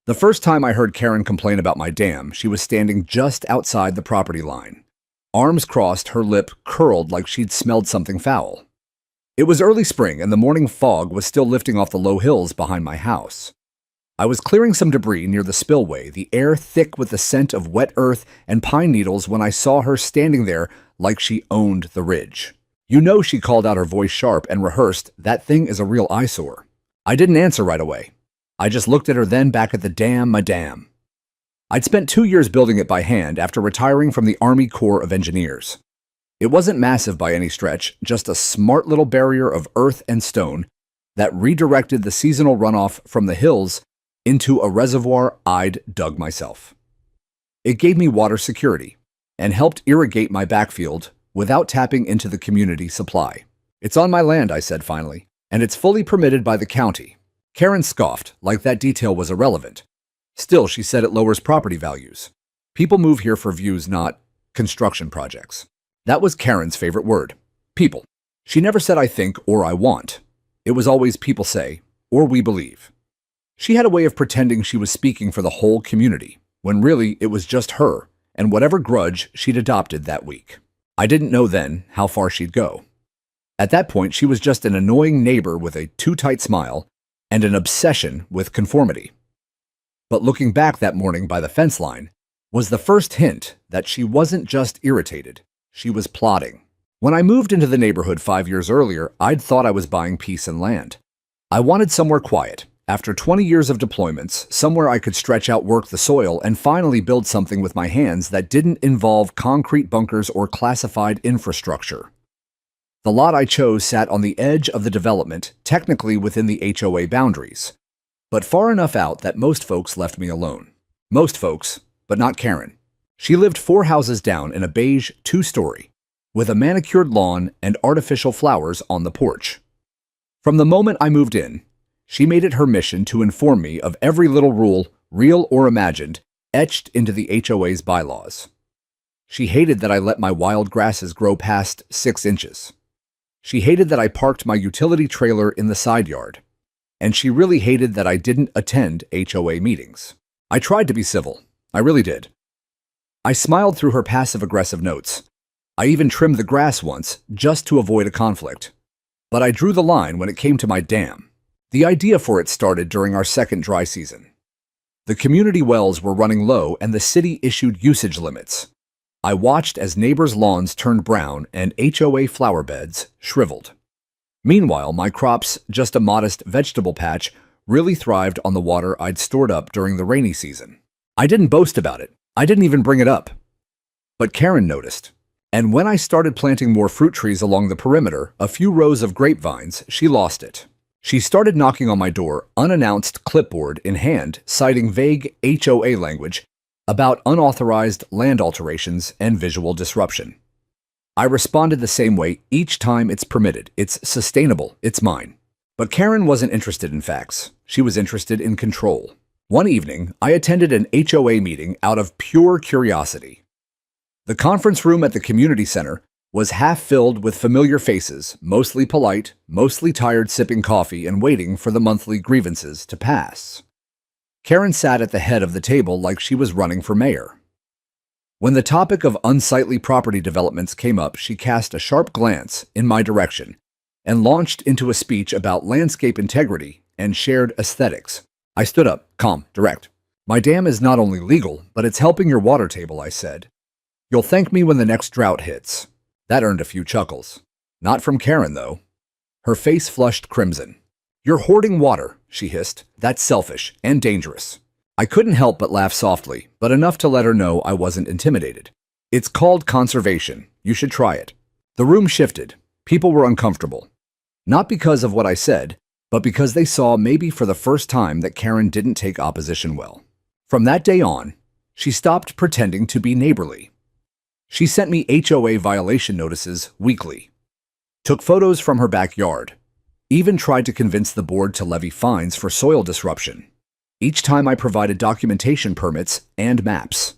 The first time I heard Karen complain about my dam, she was standing just outside the property line. Arms crossed, her lip curled like she'd smelled something foul. It was early spring and the morning fog was still lifting off the low hills behind my house. I was clearing some debris near the spillway, the air thick with the scent of wet earth and pine needles when I saw her standing there like she owned the ridge. You know, she called out, her voice sharp and rehearsed, "That thing is a real eyesore." I didn't answer right away. I just looked at her, then back at the dam, my dam. I'd spent 2 years building it by hand after retiring from the Army Corps of Engineers. It wasn't massive by any stretch, just a smart little barrier of earth and stone that redirected the seasonal runoff from the hills into a reservoir I'd dug myself. It gave me water security and helped irrigate my backfield without tapping into the community supply. "It's on my land," I said finally, "and it's fully permitted by the county." Karen scoffed, like that detail was irrelevant. Still, she said, it lowers property values. People move here for views, not construction projects. That was Karen's favorite word, people. She never said "I think" or "I want." It was always "people say" or "we believe." She had a way of pretending she was speaking for the whole community, when really it was just her and whatever grudge she'd adopted that week. I didn't know then how far she'd go. At that point, she was just an annoying neighbor with a too-tight smile and an obsession with conformity. But looking back that morning by the fence line was the first hint that she wasn't just irritated, she was plotting. When I moved into the neighborhood 5 years earlier, I'd thought I was buying peace and land. I wanted somewhere quiet. After 20 years of deployments, somewhere I could stretch out, work the soil, and finally build something with my hands that didn't involve concrete bunkers or classified infrastructure. The lot I chose sat on the edge of the development, technically within the HOA boundaries, but far enough out that most folks left me alone. Most folks, but not Karen. She lived 4 houses down in a beige 2-story, with a manicured lawn and artificial flowers on the porch. From the moment I moved in, she made it her mission to inform me of every little rule, real or imagined, etched into the HOA's bylaws. She hated that I let my wild grasses grow past 6 inches. She hated that I parked my utility trailer in the side yard. And she really hated that I didn't attend HOA meetings. I tried to be civil. I really did. I smiled through her passive-aggressive notes. I even trimmed the grass once, just to avoid a conflict. But I drew the line when it came to my dam. The idea for it started during our second dry season. The community wells were running low and the city issued usage limits. I watched as neighbors' lawns turned brown and HOA flower beds shriveled. Meanwhile, my crops, just a modest vegetable patch, really thrived on the water I'd stored up during the rainy season. I didn't boast about it. I didn't even bring it up. But Karen noticed. And when I started planting more fruit trees along the perimeter, a few rows of grapevines, she lost it. She started knocking on my door, unannounced, clipboard in hand, citing vague HOA language about unauthorized land alterations and visual disruption. I responded the same way each time: "It's permitted, it's sustainable, it's mine." But Karen wasn't interested in facts. She was interested in control. One evening, I attended an HOA meeting out of pure curiosity. The conference room at the community center was half filled with familiar faces, mostly polite, mostly tired, sipping coffee and waiting for the monthly grievances to pass. Karen sat at the head of the table like she was running for mayor. When the topic of unsightly property developments came up, she cast a sharp glance in my direction and launched into a speech about landscape integrity and shared aesthetics. I stood up, calm, direct. "My dam is not only legal, but it's helping your water table," I said. "You'll thank me when the next drought hits." That earned a few chuckles. Not from Karen, though. Her face flushed crimson. "You're hoarding water," she hissed. "That's selfish and dangerous." I couldn't help but laugh softly, but enough to let her know I wasn't intimidated. "It's called conservation. You should try it." The room shifted. People were uncomfortable. Not because of what I said, but because they saw, maybe for the first time, that Karen didn't take opposition well. From that day on, she stopped pretending to be neighborly. She sent me HOA violation notices weekly, took photos from her backyard, even tried to convince the board to levy fines for soil disruption. Each time I provided documentation, permits, and maps.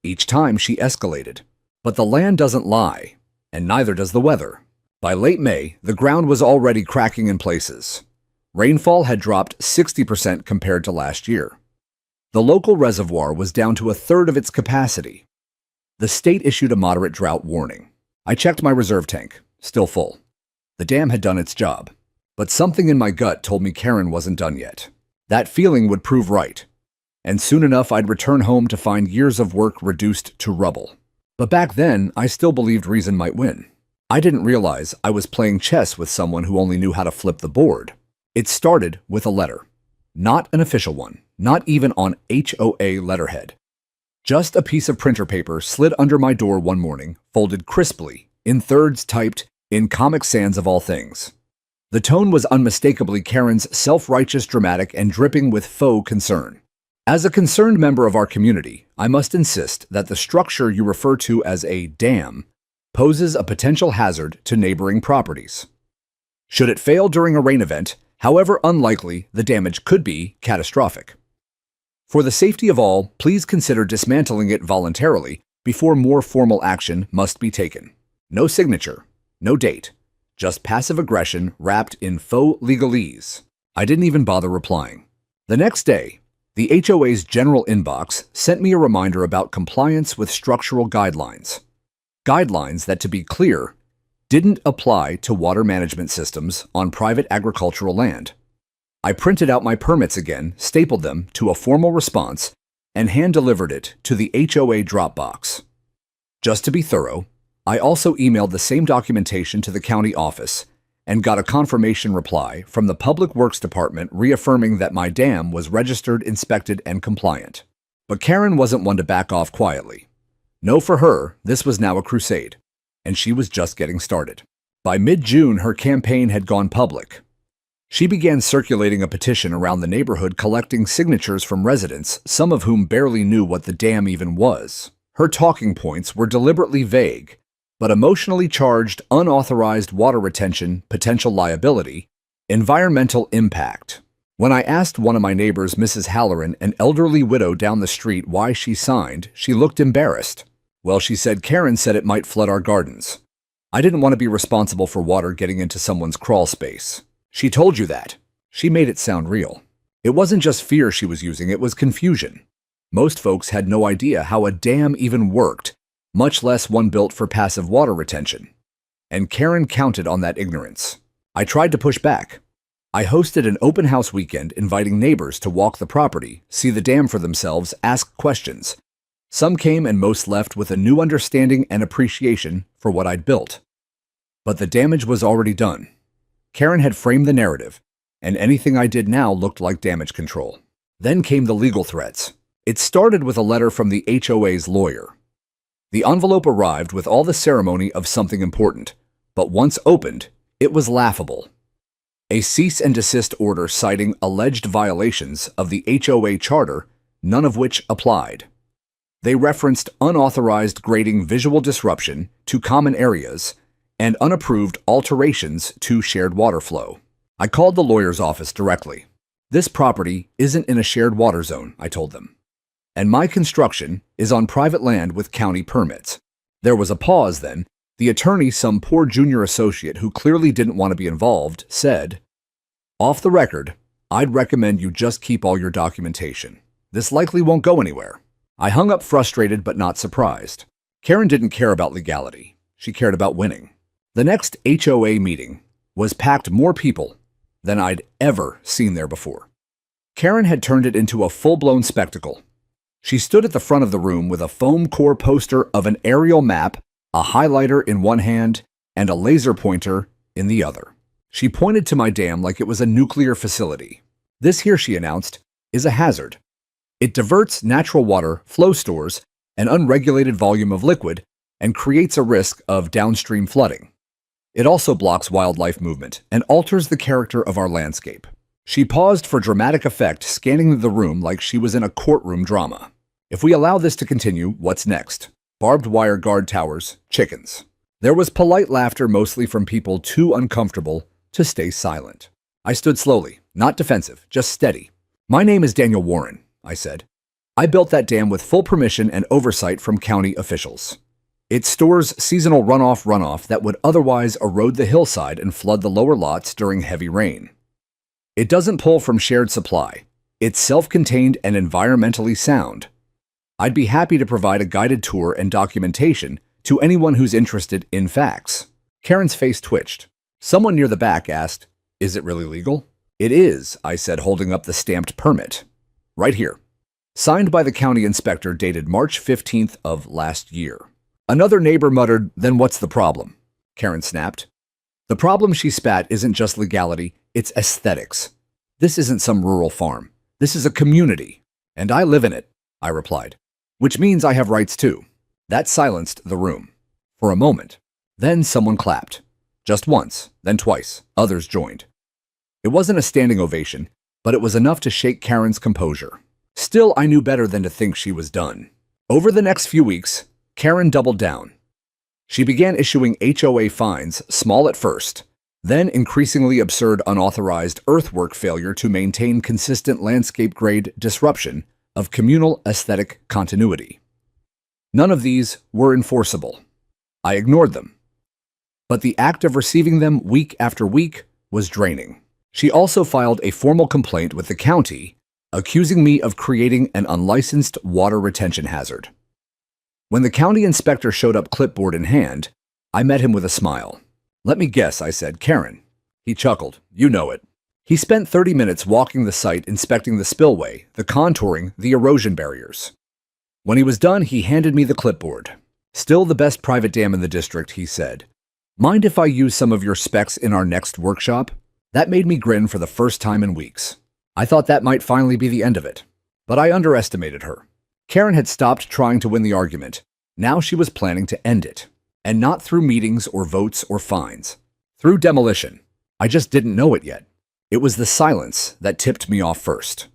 Each time she escalated. But the land doesn't lie, and neither does the weather. By late May, the ground was already cracking in places. Rainfall had dropped 60% compared to last year. The local reservoir was down to a third of its capacity. The state issued a moderate drought warning. I checked my reserve tank, still full. The dam had done its job. But something in my gut told me Karen wasn't done yet. That feeling would prove right. And soon enough, I'd return home to find years of work reduced to rubble. But back then, I still believed reason might win. I didn't realize I was playing chess with someone who only knew how to flip the board. It started with a letter. Not an official one, not even on HOA letterhead. Just a piece of printer paper slid under my door one morning, folded crisply, in thirds typed in Comic Sans of all things. The tone was unmistakably Karen's self-righteous, dramatic, and dripping with faux concern. As a concerned member of our community, I must insist that the structure you refer to as a dam poses a potential hazard to neighboring properties. Should it fail during a rain event, however unlikely, the damage could be catastrophic. For the safety of all, please consider dismantling it voluntarily before more formal action must be taken. No signature, no date. Just passive aggression wrapped in faux legalese. I didn't even bother replying. The next day, the HOA's general inbox sent me a reminder about compliance with structural guidelines. Guidelines that, to be clear, didn't apply to water management systems on private agricultural land. I printed out my permits again, stapled them to a formal response, and hand-delivered it to the HOA drop box. Just to be thorough, I also emailed the same documentation to the county office and got a confirmation reply from the Public Works Department reaffirming that my dam was registered, inspected, and compliant. But Karen wasn't one to back off quietly. No, for her, this was now a crusade, and she was just getting started. By mid-June, her campaign had gone public. She began circulating a petition around the neighborhood collecting signatures from residents, some of whom barely knew what the dam even was. Her talking points were deliberately vague, but emotionally charged: unauthorized water retention, potential liability, environmental impact. When I asked one of my neighbors, Mrs. Halloran, an elderly widow down the street, why she signed, she looked embarrassed. Well, she said, Karen said it might flood our gardens. I didn't want to be responsible for water getting into someone's crawl space. She told you that. She made it sound real. It wasn't just fear she was using, it was confusion. Most folks had no idea how a dam even worked, much less one built for passive water retention. And Karen counted on that ignorance. I tried to push back. I hosted an open house weekend inviting neighbors to walk the property, see the dam for themselves, ask questions. Some came and most left with a new understanding and appreciation for what I'd built. But the damage was already done. Karen had framed the narrative, and anything I did now looked like damage control. Then came the legal threats. It started with a letter from the HOA's lawyer. The envelope arrived with all the ceremony of something important, but once opened, it was laughable. A cease and desist order citing alleged violations of the HOA charter, none of which applied. They referenced unauthorized grading, visual disruption to common areas, and unapproved alterations to shared water flow. I called the lawyer's office directly. This property isn't in a shared water zone, I told them. And my construction is on private land with county permits. There was a pause then. The attorney, some poor junior associate who clearly didn't want to be involved, said, "Off the record, I'd recommend you just keep all your documentation. This likely won't go anywhere." I hung up frustrated but not surprised. Karen didn't care about legality. She cared about winning. The next HOA meeting was packed more people than I'd ever seen there before. Karen had turned it into a full-blown spectacle. She stood at the front of the room with a foam core poster of an aerial map, a highlighter in one hand, and a laser pointer in the other. She pointed to my dam like it was a nuclear facility. This here, she announced, is a hazard. It diverts natural water, flow stores an unregulated volume of liquid, and creates a risk of downstream flooding. It also blocks wildlife movement and alters the character of our landscape. She paused for dramatic effect, scanning the room like she was in a courtroom drama. If we allow this to continue, what's next? Barbed wire guard towers, chickens. There was polite laughter, mostly from people too uncomfortable to stay silent. I stood slowly, not defensive, just steady. "My name is Daniel Warren," I said. "I built that dam with full permission and oversight from county officials. It stores seasonal runoff that would otherwise erode the hillside and flood the lower lots during heavy rain. It doesn't pull from shared supply. It's self-contained and environmentally sound. I'd be happy to provide a guided tour and documentation to anyone who's interested in facts. Karen's face twitched. Someone near the back asked, "Is it really legal?" "It is," I said, holding up the stamped permit. "Right here. Signed by the county inspector, dated March 15th of last year." Another neighbor muttered, "Then what's the problem?" Karen snapped. "The problem," she spat, "isn't just legality, it's aesthetics. This isn't some rural farm. This is a community. And I live in it," I replied. "Which means I have rights too." That silenced the room. For a moment. Then someone clapped. Just once, then twice. Others joined. It wasn't a standing ovation, but it was enough to shake Karen's composure. Still, I knew better than to think she was done. Over the next few weeks, Karen doubled down. She began issuing HOA fines, small at first, then increasingly absurd unauthorized earthwork failure to maintain consistent landscape grade disruption of communal aesthetic continuity. None of these were enforceable. I ignored them. But the act of receiving them week after week was draining. She also filed a formal complaint with the county, accusing me of creating an unlicensed water retention hazard. When the county inspector showed up, clipboard in hand, I met him with a smile. "Let me guess," I said. "Karen." He chuckled. "You know it." He spent 30 minutes walking the site, inspecting the spillway, the contouring, the erosion barriers. When he was done, he handed me the clipboard. "Still the best private dam in the district," he said. "Mind if I use some of your specs in our next workshop?" That made me grin for the first time in weeks. I thought that might finally be the end of it. But I underestimated her. Karen had stopped trying to win the argument. Now she was planning to end it. And not through meetings or votes or fines. Through demolition. I just didn't know it yet. It was the silence that tipped me off first.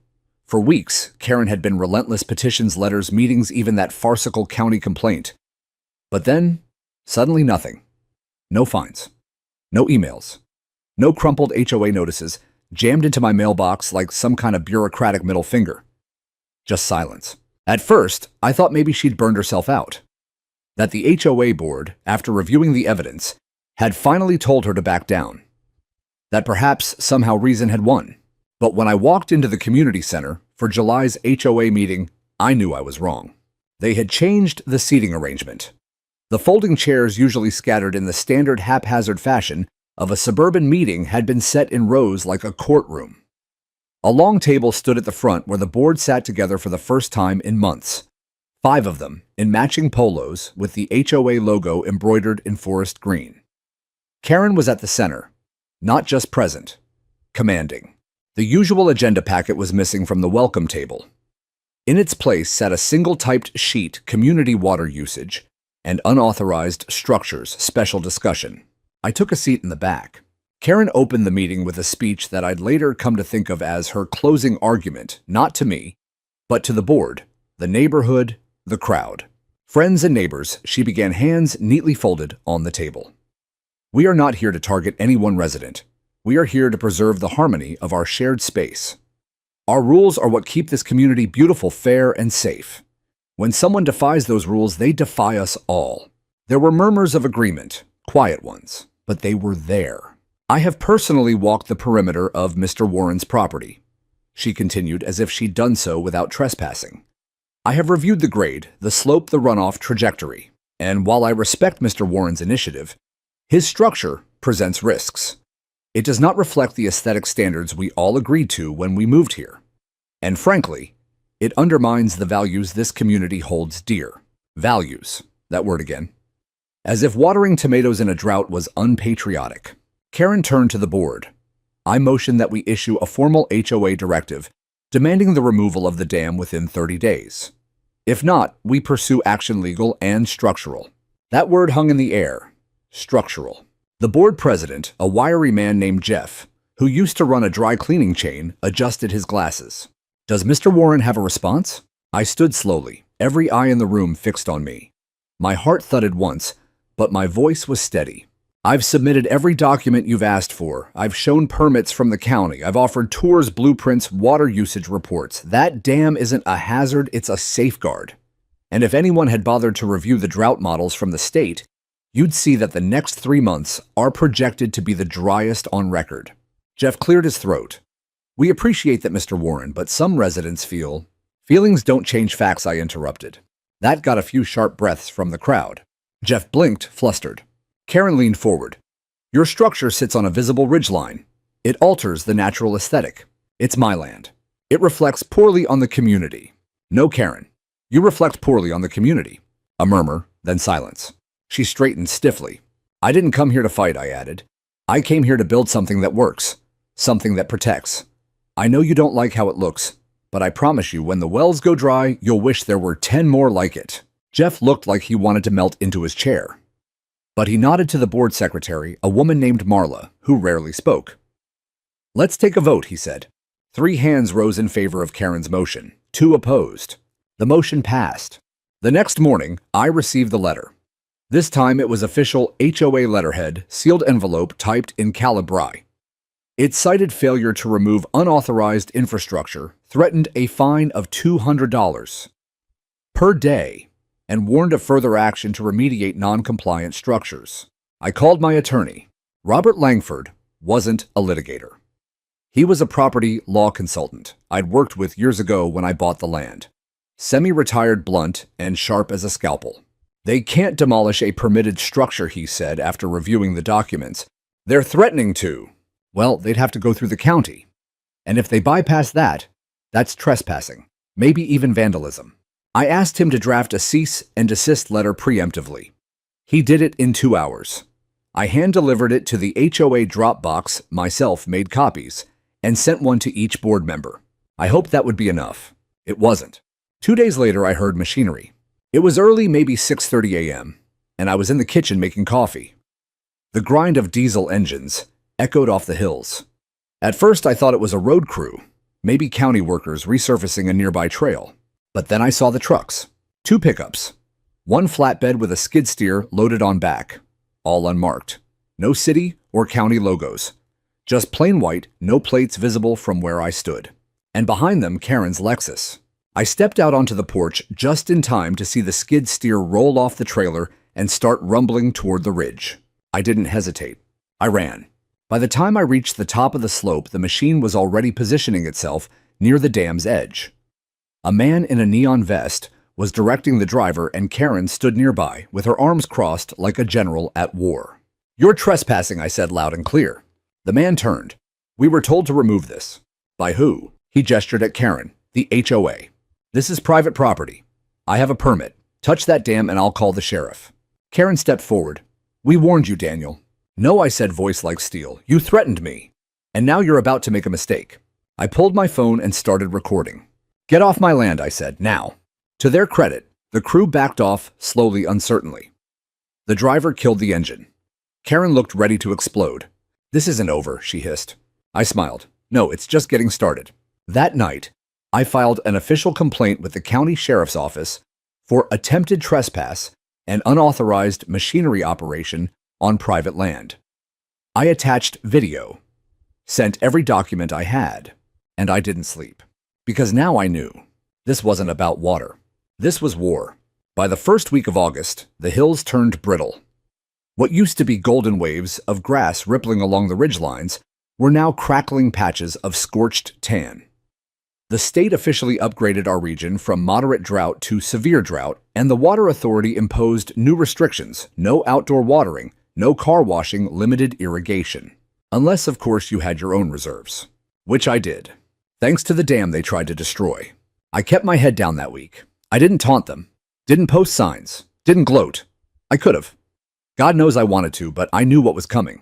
For weeks, Karen had been relentless: petitions, letters, meetings, even that farcical county complaint. But then, suddenly nothing. No fines. No emails. No crumpled HOA notices jammed into my mailbox like some kind of bureaucratic middle finger. Just silence. At first, I thought maybe she'd burned herself out. That the HOA board, after reviewing the evidence, had finally told her to back down. That perhaps somehow reason had won. But when I walked into the community center for July's HOA meeting, I knew I was wrong. They had changed the seating arrangement. The folding chairs, usually scattered in the standard haphazard fashion of a suburban meeting, had been set in rows like a courtroom. A long table stood at the front where the board sat together for the first time in months. 5 of them in matching polos with the HOA logo embroidered in forest green. Karen was at the center, not just present, commanding. The usual agenda packet was missing from the welcome table. In its place sat a single typed sheet: community water usage and unauthorized structures special discussion. I took a seat in the back. Karen opened the meeting with a speech that I'd later come to think of as her closing argument, not to me, but to the board, the neighborhood, the crowd. Friends and neighbors, she began, hands neatly folded on the table. "We are not here to target any one resident. We are here to preserve the harmony of our shared space. Our rules are what keep this community beautiful, fair, and safe. When someone defies those rules, they defy us all." There were murmurs of agreement, quiet ones, but they were there. "I have personally walked the perimeter of Mr. Warren's property," she continued, as if she'd done so without trespassing. "I have reviewed the grade, the slope, the runoff trajectory, and while I respect Mr. Warren's initiative, his structure presents risks. It does not reflect the aesthetic standards we all agreed to when we moved here. And frankly, it undermines the values this community holds dear." Values, that word again. As if watering tomatoes in a drought was unpatriotic. Karen turned to the board. I motioned that we issue a formal HOA directive demanding the removal of the dam within 30 days. If not, we pursue action, legal and structural. That word hung in the air. Structural. The board president, a wiry man named Jeff, who used to run a dry cleaning chain, adjusted his glasses. "Does Mr. Warren have a response?" I stood slowly, every eye in the room fixed on me. My heart thudded once, but my voice was steady. "I've submitted every document you've asked for. I've shown permits from the county. I've offered tours, blueprints, water usage reports. That dam isn't a hazard, it's a safeguard. And if anyone had bothered to review the drought models from the state, you'd see that the next 3 months are projected to be the driest on record." Jeff cleared his throat. We appreciate that, Mr. Warren, but some residents feel... Feelings don't change facts, I interrupted. That got a few sharp breaths from the crowd. Jeff blinked, flustered. Karen leaned forward. Your structure sits on a visible ridgeline. It alters the natural aesthetic. It's my land. It reflects poorly on the community. No, Karen. You reflect poorly on the community. A murmur, then silence. She straightened stiffly. I didn't come here to fight, I added. I came here to build something that works. Something that protects. I know you don't like how it looks, but I promise you when the wells go dry, you'll wish there were 10 more like it. Jeff looked like he wanted to melt into his chair. But he nodded to the board secretary, a woman named Marla, who rarely spoke. Let's take a vote, he said. 3 hands rose in favor of Karen's motion, 2 opposed. The motion passed. The next morning, I received the letter. This time it was official HOA letterhead, sealed envelope typed in calibri. It cited failure to remove unauthorized infrastructure, threatened a fine of $200 per day, and warned of further action to remediate non-compliant structures. I called my attorney. Robert Langford wasn't a litigator. He was a property law consultant I'd worked with years ago when I bought the land. Semi-retired, blunt, and sharp as a scalpel. They can't demolish a permitted structure, he said after reviewing the documents. They're threatening to. Well, they'd have to go through the county. And if they bypass that, that's trespassing, maybe even vandalism. I asked him to draft a cease and desist letter preemptively. He did it in 2 hours. I hand-delivered it to the HOA drop box, myself made copies, and sent one to each board member. I hoped that would be enough. It wasn't. 2 days later, I heard machinery. It was early, maybe 6:30 a.m., and I was in the kitchen making coffee. The grind of diesel engines echoed off the hills. At first, I thought it was a road crew, maybe county workers resurfacing a nearby trail. But then I saw the trucks. 2 pickups. 1 flatbed with a skid steer loaded on back. All unmarked. No city or county logos. Just plain white, no plates visible from where I stood. And behind them, Karen's Lexus. I stepped out onto the porch just in time to see the skid steer roll off the trailer and start rumbling toward the ridge. I didn't hesitate. I ran. By the time I reached the top of the slope, the machine was already positioning itself near the dam's edge. A man in a neon vest was directing the driver, and Karen stood nearby with her arms crossed like a general at war. You're trespassing, I said loud and clear. The man turned. We were told to remove this. By who? He gestured at Karen, the HOA. This is private property. I have a permit. Touch that dam and I'll call the sheriff. Karen stepped forward. We warned you, Daniel. No, I said, voice like steel. You threatened me. And now you're about to make a mistake. I pulled my phone and started recording. Get off my land, I said, now. To their credit, the crew backed off, slowly, uncertainly. The driver killed the engine. Karen looked ready to explode. This isn't over, she hissed. I smiled. No, it's just getting started. That night, I filed an official complaint with the county sheriff's office for attempted trespass and unauthorized machinery operation on private land. I attached video, sent every document I had, and I didn't sleep. Because now I knew. This wasn't about water. This was war. By the first week of August, the hills turned brittle. What used to be golden waves of grass rippling along the ridgelines were now crackling patches of scorched tan. The state officially upgraded our region from moderate drought to severe drought, and the Water Authority imposed new restrictions: no outdoor watering, no car washing, limited irrigation. Unless, of course, you had your own reserves. Which I did. Thanks to the dam they tried to destroy. I kept my head down that week. I didn't taunt them. Didn't post signs. Didn't gloat. I could have. God knows I wanted to, but I knew what was coming.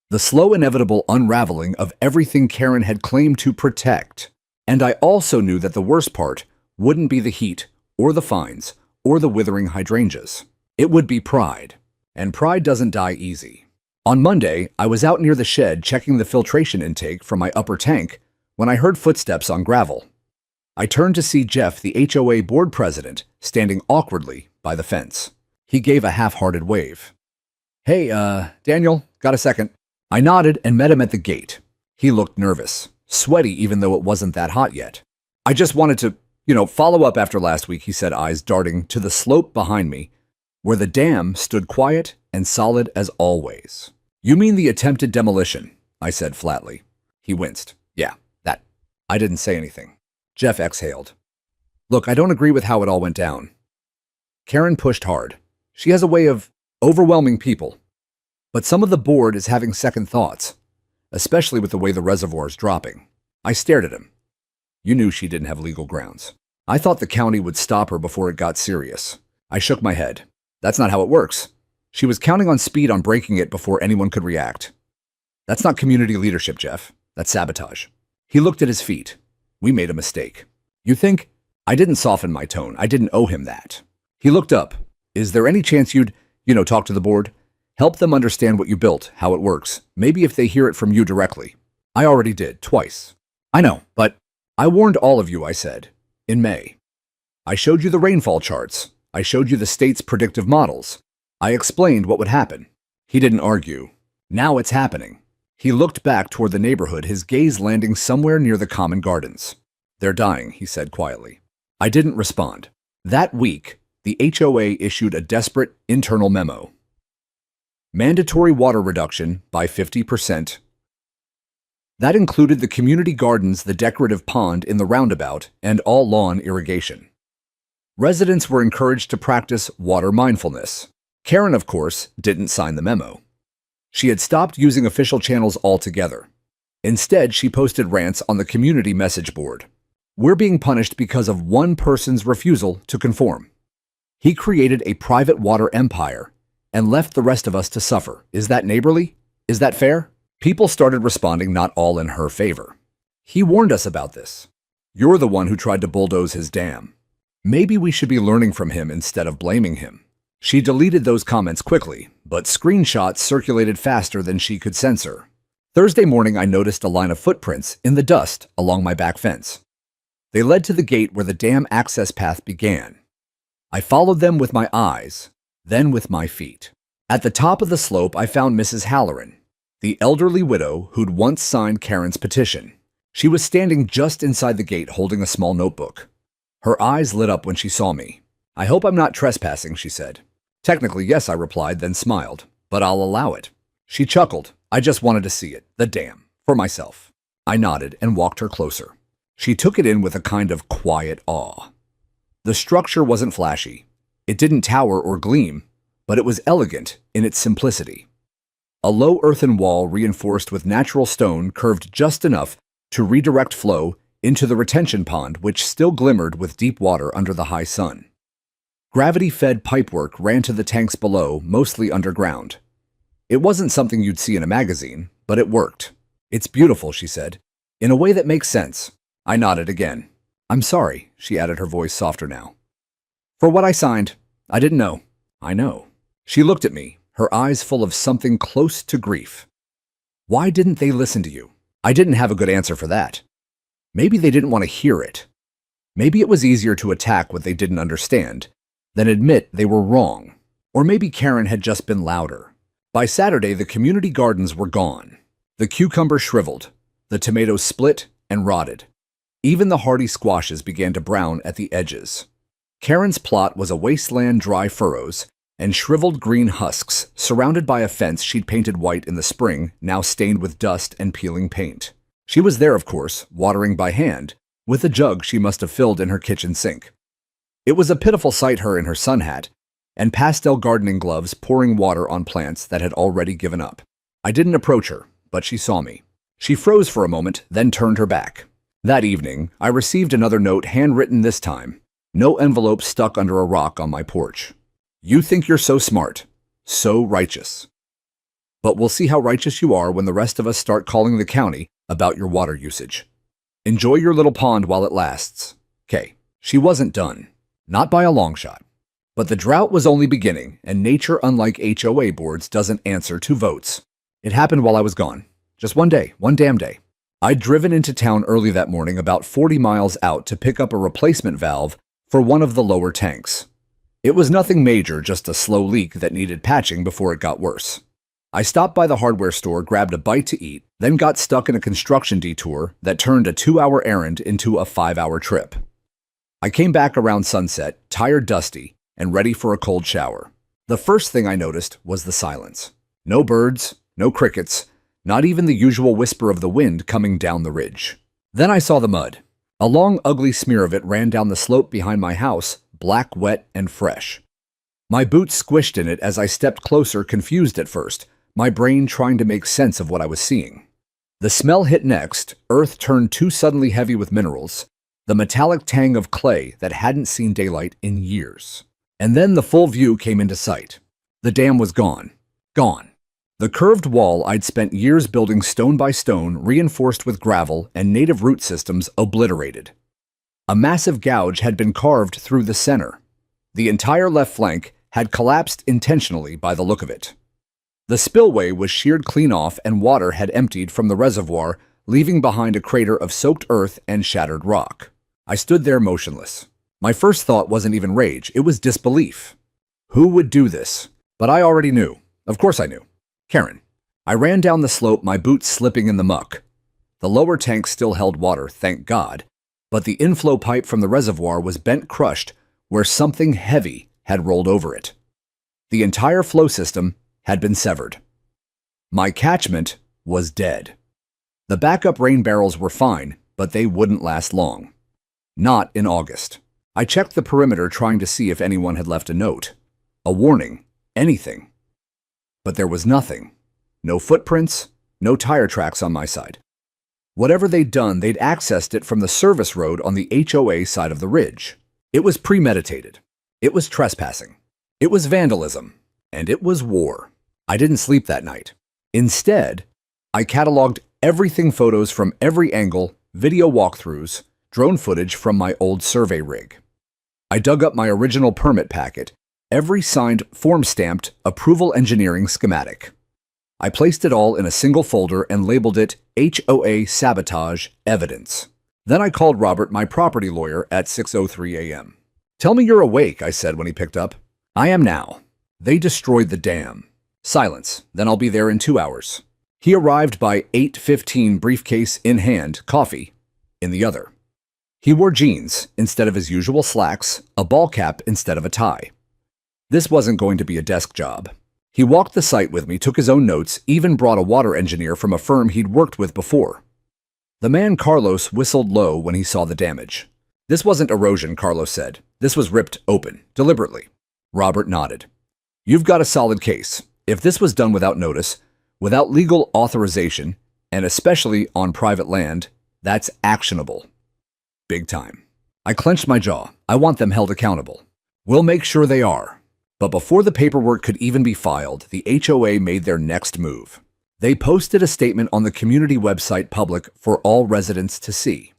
The slow, inevitable unraveling of everything Karen had claimed to protect. And I also knew that the worst part wouldn't be the heat, or the fines, or the withering hydrangeas. It would be pride. And pride doesn't die easy. On Monday, I was out near the shed checking the filtration intake from my upper tank when I heard footsteps on gravel. I turned to see Jeff, the HOA board president, standing awkwardly by the fence. He gave a half-hearted wave. Hey, Daniel, got a second? I nodded and met him at the gate. He looked nervous, sweaty even though it wasn't that hot yet. I just wanted to, follow up after last week, he said, eyes darting to the slope behind me, where the dam stood quiet and solid as always. You mean the attempted demolition? I said flatly. He winced. Yeah. I didn't say anything. Jeff exhaled. Look, I don't agree with how it all went down. Karen pushed hard. She has a way of overwhelming people. But some of the board is having second thoughts, especially with the way the reservoir's dropping. I stared at him. You knew she didn't have legal grounds. I thought the county would stop her before it got serious. I shook my head. That's not how it works. She was counting on speed on breaking it before anyone could react. That's not community leadership, Jeff. That's sabotage. He looked at his feet. We made a mistake. You think? I didn't soften my tone. I didn't owe him that. He looked up. Is there any chance you'd, talk to the board? Help them understand what you built, how it works. Maybe if they hear it from you directly. I already did, twice. I know, but I warned all of you, I said, in May. I showed you the rainfall charts. I showed you the state's predictive models. I explained what would happen. He didn't argue. Now it's happening. He looked back toward the neighborhood, his gaze landing somewhere near the common gardens. They're dying, he said quietly. I didn't respond. That week, the HOA issued a desperate internal memo. Mandatory water reduction by 50%. That included the community gardens, the decorative pond in the roundabout, and all lawn irrigation. Residents were encouraged to practice water mindfulness. Karen, of course, didn't sign the memo. She had stopped using official channels altogether. Instead, she posted rants on the community message board. We're being punished because of one person's refusal to conform. He created a private water empire and left the rest of us to suffer. Is that neighborly? Is that fair? People started responding, not all in her favor. He warned us about this. You're the one who tried to bulldoze his dam. Maybe we should be learning from him instead of blaming him. She deleted those comments quickly, but screenshots circulated faster than she could censor. Thursday morning, I noticed a line of footprints in the dust along my back fence. They led to the gate where the dam access path began. I followed them with my eyes, then with my feet. At the top of the slope, I found Mrs. Halloran, the elderly widow who'd once signed Karen's petition. She was standing just inside the gate holding a small notebook. Her eyes lit up when she saw me. I hope I'm not trespassing, she said. Technically, yes, I replied, then smiled, but I'll allow it. She chuckled. I just wanted to see it, the dam, for myself. I nodded and walked her closer. She took it in with a kind of quiet awe. The structure wasn't flashy. It didn't tower or gleam, but it was elegant in its simplicity. A low earthen wall reinforced with natural stone curved just enough to redirect flow into the retention pond, which still glimmered with deep water under the high sun. Gravity-fed pipework ran to the tanks below, mostly underground. It wasn't something you'd see in a magazine, but it worked. It's beautiful, she said, in a way that makes sense. I nodded again. I'm sorry, she added, her voice softer now. For what I signed, I didn't know. I know. She looked at me, her eyes full of something close to grief. Why didn't they listen to you? I didn't have a good answer for that. Maybe they didn't want to hear it. Maybe it was easier to attack what they didn't understand than admit they were wrong. Or maybe Karen had just been louder. By Saturday, the community gardens were gone. The cucumber shriveled, the tomatoes split and rotted. Even the hardy squashes began to brown at the edges. Karen's plot was a wasteland, dry furrows and shriveled green husks surrounded by a fence she'd painted white in the spring, now stained with dust and peeling paint. She was there, of course, watering by hand, with a jug she must have filled in her kitchen sink. It was a pitiful sight, her in her sun hat and pastel gardening gloves pouring water on plants that had already given up. I didn't approach her, but she saw me. She froze for a moment, then turned her back. That evening, I received another note, handwritten this time. No envelope stuck under a rock on my porch. You think you're so smart, so righteous. But we'll see how righteous you are when the rest of us start calling the county about your water usage. Enjoy your little pond while it lasts. Kay. She wasn't done. Not by a long shot. But the drought was only beginning, and nature, unlike HOA boards, doesn't answer to votes. It happened while I was gone. Just one day, one damn day. I'd driven into town early that morning, about 40 miles out, to pick up a replacement valve for one of the lower tanks. It was nothing major, just a slow leak that needed patching before it got worse. I stopped by the hardware store, grabbed a bite to eat, then got stuck in a construction detour that turned a 2-hour errand into a 5-hour trip. I came back around sunset, tired, dusty, and ready for a cold shower. The first thing I noticed was the silence. No birds, no crickets, not even the usual whisper of the wind coming down the ridge. Then I saw the mud. A long, ugly smear of it ran down the slope behind my house, black, wet, and fresh. My boots squished in it as I stepped closer, confused at first, my brain trying to make sense of what I was seeing. The smell hit next, earth turned too suddenly heavy with minerals, the metallic tang of clay that hadn't seen daylight in years. And then the full view came into sight. The dam was gone. Gone. The curved wall I'd spent years building stone by stone, reinforced with gravel and native root systems, obliterated. A massive gouge had been carved through the center. The entire left flank had collapsed intentionally by the look of it. The spillway was sheared clean off and water had emptied from the reservoir, leaving behind a crater of soaked earth and shattered rock. I stood there motionless. My first thought wasn't even rage, it was disbelief. Who would do this? But I already knew. Of course I knew. Karen. I ran down the slope, my boots slipping in the muck. The lower tank still held water, thank God, but the inflow pipe from the reservoir was bent crushed where something heavy had rolled over it. The entire flow system had been severed. My catchment was dead. The backup rain barrels were fine, but they wouldn't last long. Not in August. I checked the perimeter trying to see if anyone had left a note, a warning, anything. But there was nothing. No footprints, no tire tracks on my side. Whatever they'd done, they'd accessed it from the service road on the HOA side of the ridge. It was premeditated. It was trespassing. It was vandalism. And it was war. I didn't sleep that night. Instead, I cataloged everything, photos from every angle, video walkthroughs, drone footage from my old survey rig. I dug up my original permit packet, every signed, form-stamped approval engineering schematic. I placed it all in a single folder and labeled it HOA Sabotage Evidence. Then I called Robert, my property lawyer, at 6:03 a.m. "Tell me you're awake," I said when he picked up. "I am now. They destroyed the dam." Silence. "Then I'll be there in 2 hours." He arrived by 8:15, briefcase in hand, coffee in the other. He wore jeans instead of his usual slacks, a ball cap instead of a tie. This wasn't going to be a desk job. He walked the site with me, took his own notes, even brought a water engineer from a firm he'd worked with before. The man Carlos whistled low when he saw the damage. "This wasn't erosion," Carlos said. "This was ripped open, deliberately." Robert nodded. "You've got a solid case. If this was done without notice, without legal authorization, and especially on private land, that's actionable. Big time." I clenched my jaw. I want them held accountable. We'll make sure they are. But before the paperwork could even be filed, the HOA made their next move. They posted a statement on the community website, public for all residents to see.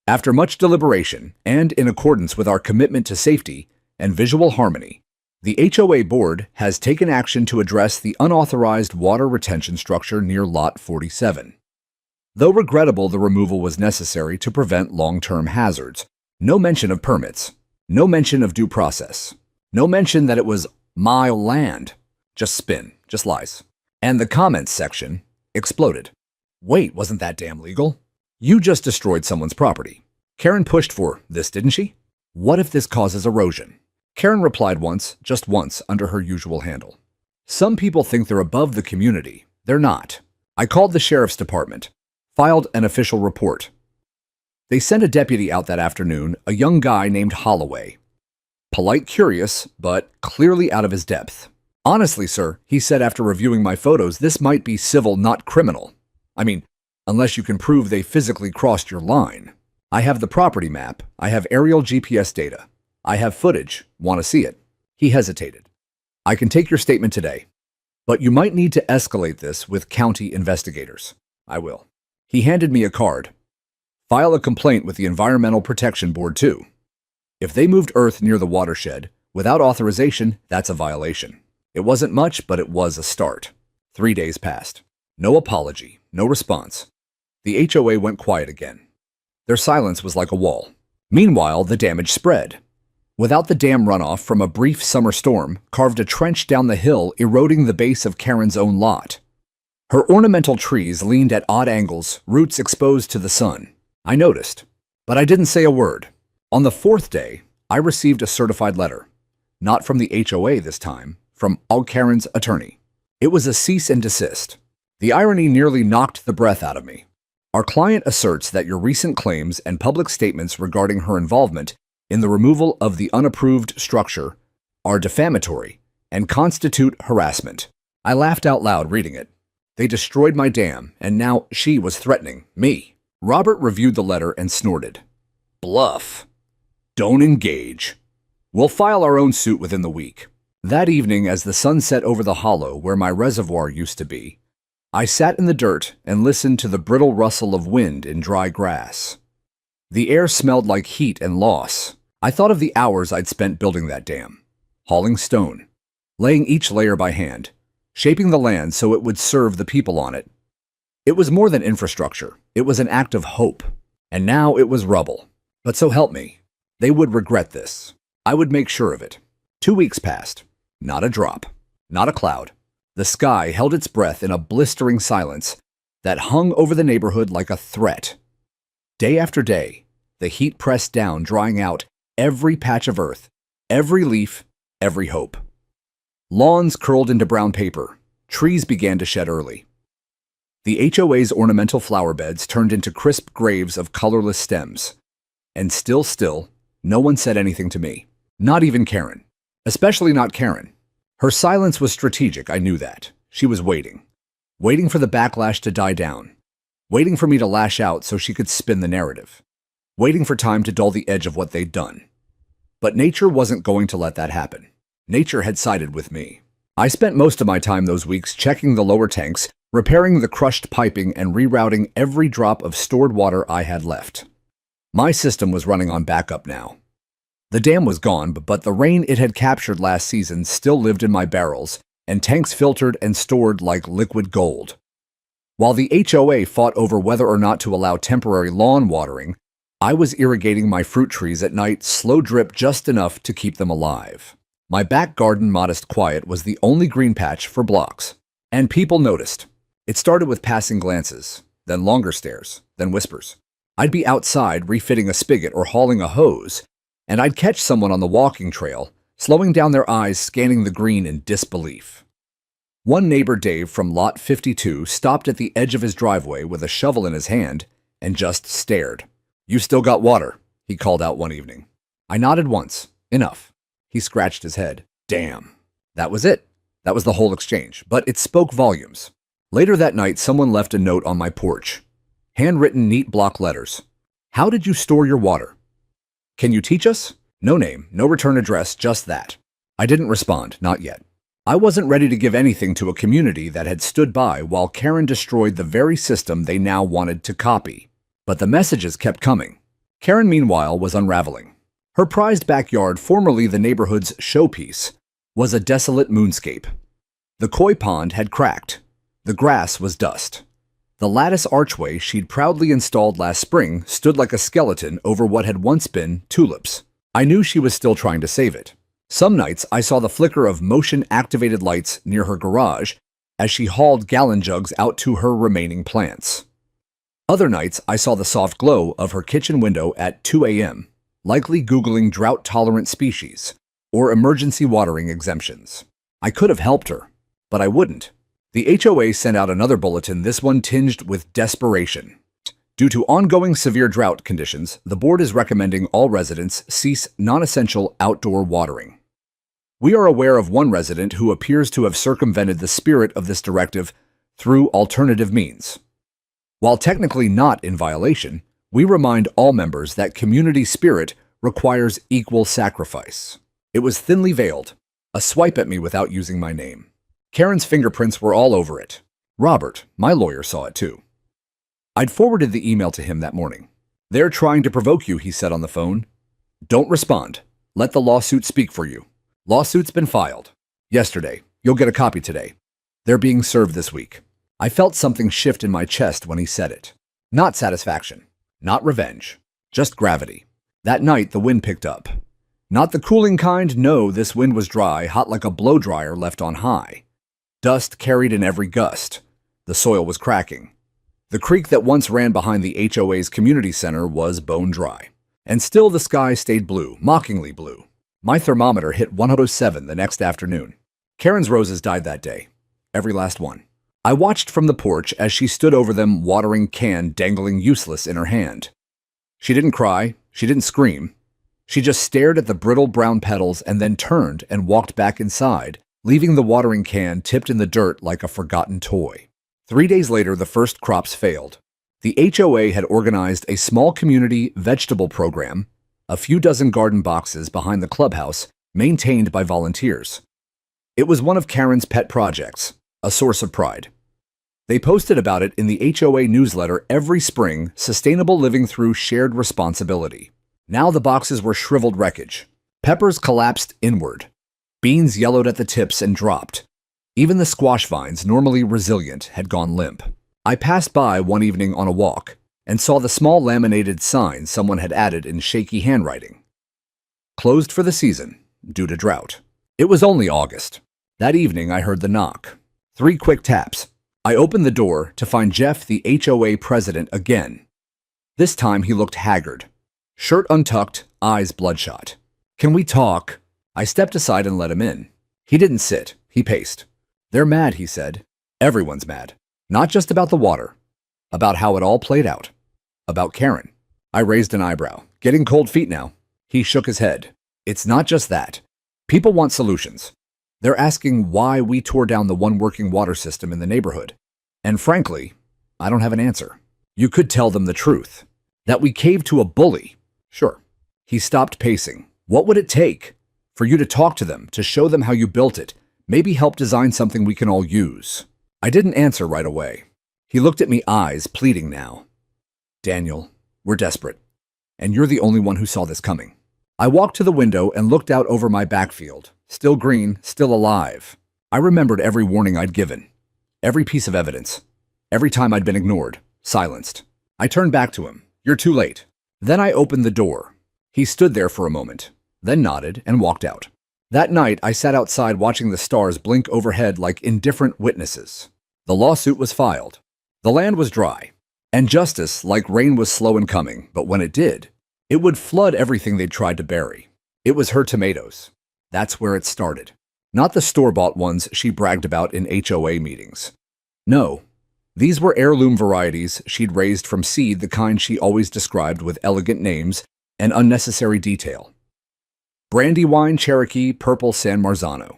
After much deliberation, and in accordance with our commitment to safety and visual harmony, the HOA board has taken action to address the unauthorized water retention structure near Lot 47. Though regrettable, the removal was necessary to prevent long-term hazards. No mention of permits. No mention of due process. No mention that it was my land. Just spin. Just lies. And the comments section exploded. "Wait, wasn't that dam legal? You just destroyed someone's property. Karen pushed for this, didn't she? What if this causes erosion?" Karen replied once, just once, under her usual handle. "Some people think they're above the community. They're not." I called the sheriff's department, filed an official report. They sent a deputy out that afternoon, a young guy named Holloway. Polite, curious, but clearly out of his depth. "Honestly, sir," he said after reviewing my photos, "this might be civil, not criminal. I mean, unless you can prove they physically crossed your line. I have the property map. I have aerial GPS data. I have footage. Want to see it?" He hesitated. "I can take your statement today, but you might need to escalate this with county investigators." "I will." He handed me a card. "File a complaint with the Environmental Protection Board, too. If they moved earth near the watershed without authorization, that's a violation." It wasn't much, but it was a start. 3 days passed. No apology, no response. The HOA went quiet again. Their silence was like a wall. Meanwhile, the damage spread. Without the dam runoff from a brief summer storm, carved a trench down the hill, eroding the base of Karen's own lot. Her ornamental trees leaned at odd angles, roots exposed to the sun. I noticed, but I didn't say a word. On the 4th day, I received a certified letter. Not from the HOA this time, from Karen's attorney. It was a cease and desist. The irony nearly knocked the breath out of me. Our client asserts that your recent claims and public statements regarding her involvement in the removal of the unapproved structure are defamatory and constitute harassment. I laughed out loud reading it. They destroyed my dam, and now she was threatening me. Robert reviewed the letter and snorted. Bluff. Don't engage. We'll file our own suit within the week. That evening, as the sun set over the hollow where my reservoir used to be, I sat in the dirt and listened to the brittle rustle of wind in dry grass. The air smelled like heat and loss. I thought of the hours I'd spent building that dam, hauling stone, laying each layer by hand, shaping the land so it would serve the people on it. It was more than infrastructure. It was an act of hope. And now it was rubble. But so help me, they would regret this. I would make sure of it. 2 weeks passed. Not a drop. Not a cloud. The sky held its breath in a blistering silence that hung over the neighborhood like a threat. Day after day, the heat pressed down, drying out every patch of earth, every leaf, every hope. Lawns curled into brown paper. Trees began to shed early. The HOA's ornamental flower beds turned into crisp graves of colorless stems. And still, no one said anything to me. Not even Karen. Especially not Karen. Her silence was strategic, I knew that. She was waiting. Waiting for the backlash to die down. Waiting for me to lash out so she could spin the narrative. Waiting for time to dull the edge of what they'd done. But nature wasn't going to let that happen. Nature had sided with me. I spent most of my time those weeks checking the lower tanks, repairing the crushed piping, and rerouting every drop of stored water I had left. My system was running on backup now. The dam was gone, but the rain it had captured last season still lived in my barrels, and tanks filtered and stored like liquid gold. While the HOA fought over whether or not to allow temporary lawn watering, I was irrigating my fruit trees at night, slow drip just enough to keep them alive. My back garden, modest quiet, was the only green patch for blocks. And people noticed. It started with passing glances, then longer stares, then whispers. I'd be outside refitting a spigot or hauling a hose, and I'd catch someone on the walking trail, slowing down their eyes, scanning the green in disbelief. One neighbor, Dave, from Lot 52, stopped at the edge of his driveway with a shovel in his hand and just stared. You still got water, he called out one evening. I nodded once. Enough. He scratched his head. Damn. That was it. That was the whole exchange, but it spoke volumes. Later that night, someone left a note on my porch. Handwritten, neat block letters. How did you store your water? Can you teach us? No name, no return address, just that. I didn't respond, not yet. I wasn't ready to give anything to a community that had stood by while Karen destroyed the very system they now wanted to copy. But the messages kept coming. Karen, meanwhile, was unraveling. Her prized backyard, formerly the neighborhood's showpiece, was a desolate moonscape. The koi pond had cracked. The grass was dust. The lattice archway she'd proudly installed last spring stood like a skeleton over what had once been tulips. I knew she was still trying to save it. Some nights I saw the flicker of motion-activated lights near her garage as she hauled gallon jugs out to her remaining plants. Other nights I saw the soft glow of her kitchen window at 2 a.m., likely Googling drought-tolerant species or emergency watering exemptions. I could have helped her, but I wouldn't. The HOA sent out another bulletin, this one tinged with desperation. Due to ongoing severe drought conditions, the board is recommending all residents cease non-essential outdoor watering. We are aware of one resident who appears to have circumvented the spirit of this directive through alternative means. While technically not in violation, we remind all members that community spirit requires equal sacrifice. It was thinly veiled, a swipe at me without using my name. Karen's fingerprints were all over it. Robert, my lawyer, saw it too. I'd forwarded the email to him that morning. They're trying to provoke you, he said on the phone. Don't respond. Let the lawsuit speak for you. Lawsuit's been filed. Yesterday. You'll get a copy today. They're being served this week. I felt something shift in my chest when he said it. Not satisfaction. Not revenge. Just gravity. That night, the wind picked up. Not the cooling kind, no, this wind was dry, hot like a blow dryer left on high. Dust carried in every gust. The soil was cracking. The creek that once ran behind the HOA's community center was bone dry. And still the sky stayed blue, mockingly blue. My thermometer hit 107 the next afternoon. Karen's roses died that day. Every last one. I watched from the porch as she stood over them, watering can dangling useless in her hand. She didn't cry, she didn't scream. She just stared at the brittle brown petals and then turned and walked back inside, leaving the watering can tipped in the dirt like a forgotten toy. 3 days later, the first crops failed. The HOA had organized a small community vegetable program, a few dozen garden boxes behind the clubhouse, maintained by volunteers. It was one of Karen's pet projects, a source of pride. They posted about it in the HOA newsletter every spring, Sustainable Living Through Shared Responsibility. Now the boxes were shriveled wreckage. Peppers collapsed inward. Beans yellowed at the tips and dropped. Even the squash vines, normally resilient, had gone limp. I passed by one evening on a walk and saw the small laminated sign someone had added in shaky handwriting. Closed for the season, due to drought. It was only August. That evening I heard the knock. 3 quick taps. I opened the door to find Jeff, the HOA president, again. This time he looked haggard. Shirt untucked, eyes bloodshot. "Can we talk?" I stepped aside and let him in. He didn't sit. He paced. "They're mad," he said. "Everyone's mad. Not just about the water. About how it all played out. About Karen." I raised an eyebrow. "Getting cold feet now." He shook his head. "It's not just that. People want solutions. They're asking why we tore down the one working water system in the neighborhood. And frankly, I don't have an answer. You could tell them the truth. That we caved to a bully. Sure." He stopped pacing. "What would it take? For you to talk to them, to show them how you built it, maybe help design something we can all use?" I didn't answer right away. He looked at me, eyes pleading now. "Daniel, we're desperate. And you're the only one who saw this coming." I walked to the window and looked out over my backfield. Still green, still alive. I remembered every warning I'd given. Every piece of evidence. Every time I'd been ignored, silenced. I turned back to him. "You're too late." Then I opened the door. He stood there for a moment, then nodded and walked out. That night, I sat outside watching the stars blink overhead like indifferent witnesses. The lawsuit was filed. The land was dry. And justice, like rain, was slow in coming, but when it did, it would flood everything they'd tried to bury. It was her tomatoes. That's where it started. Not the store-bought ones she bragged about in HOA meetings. No, these were heirloom varieties she'd raised from seed, the kind she always described with elegant names and unnecessary detail. Brandywine, Cherokee, Purple, San Marzano.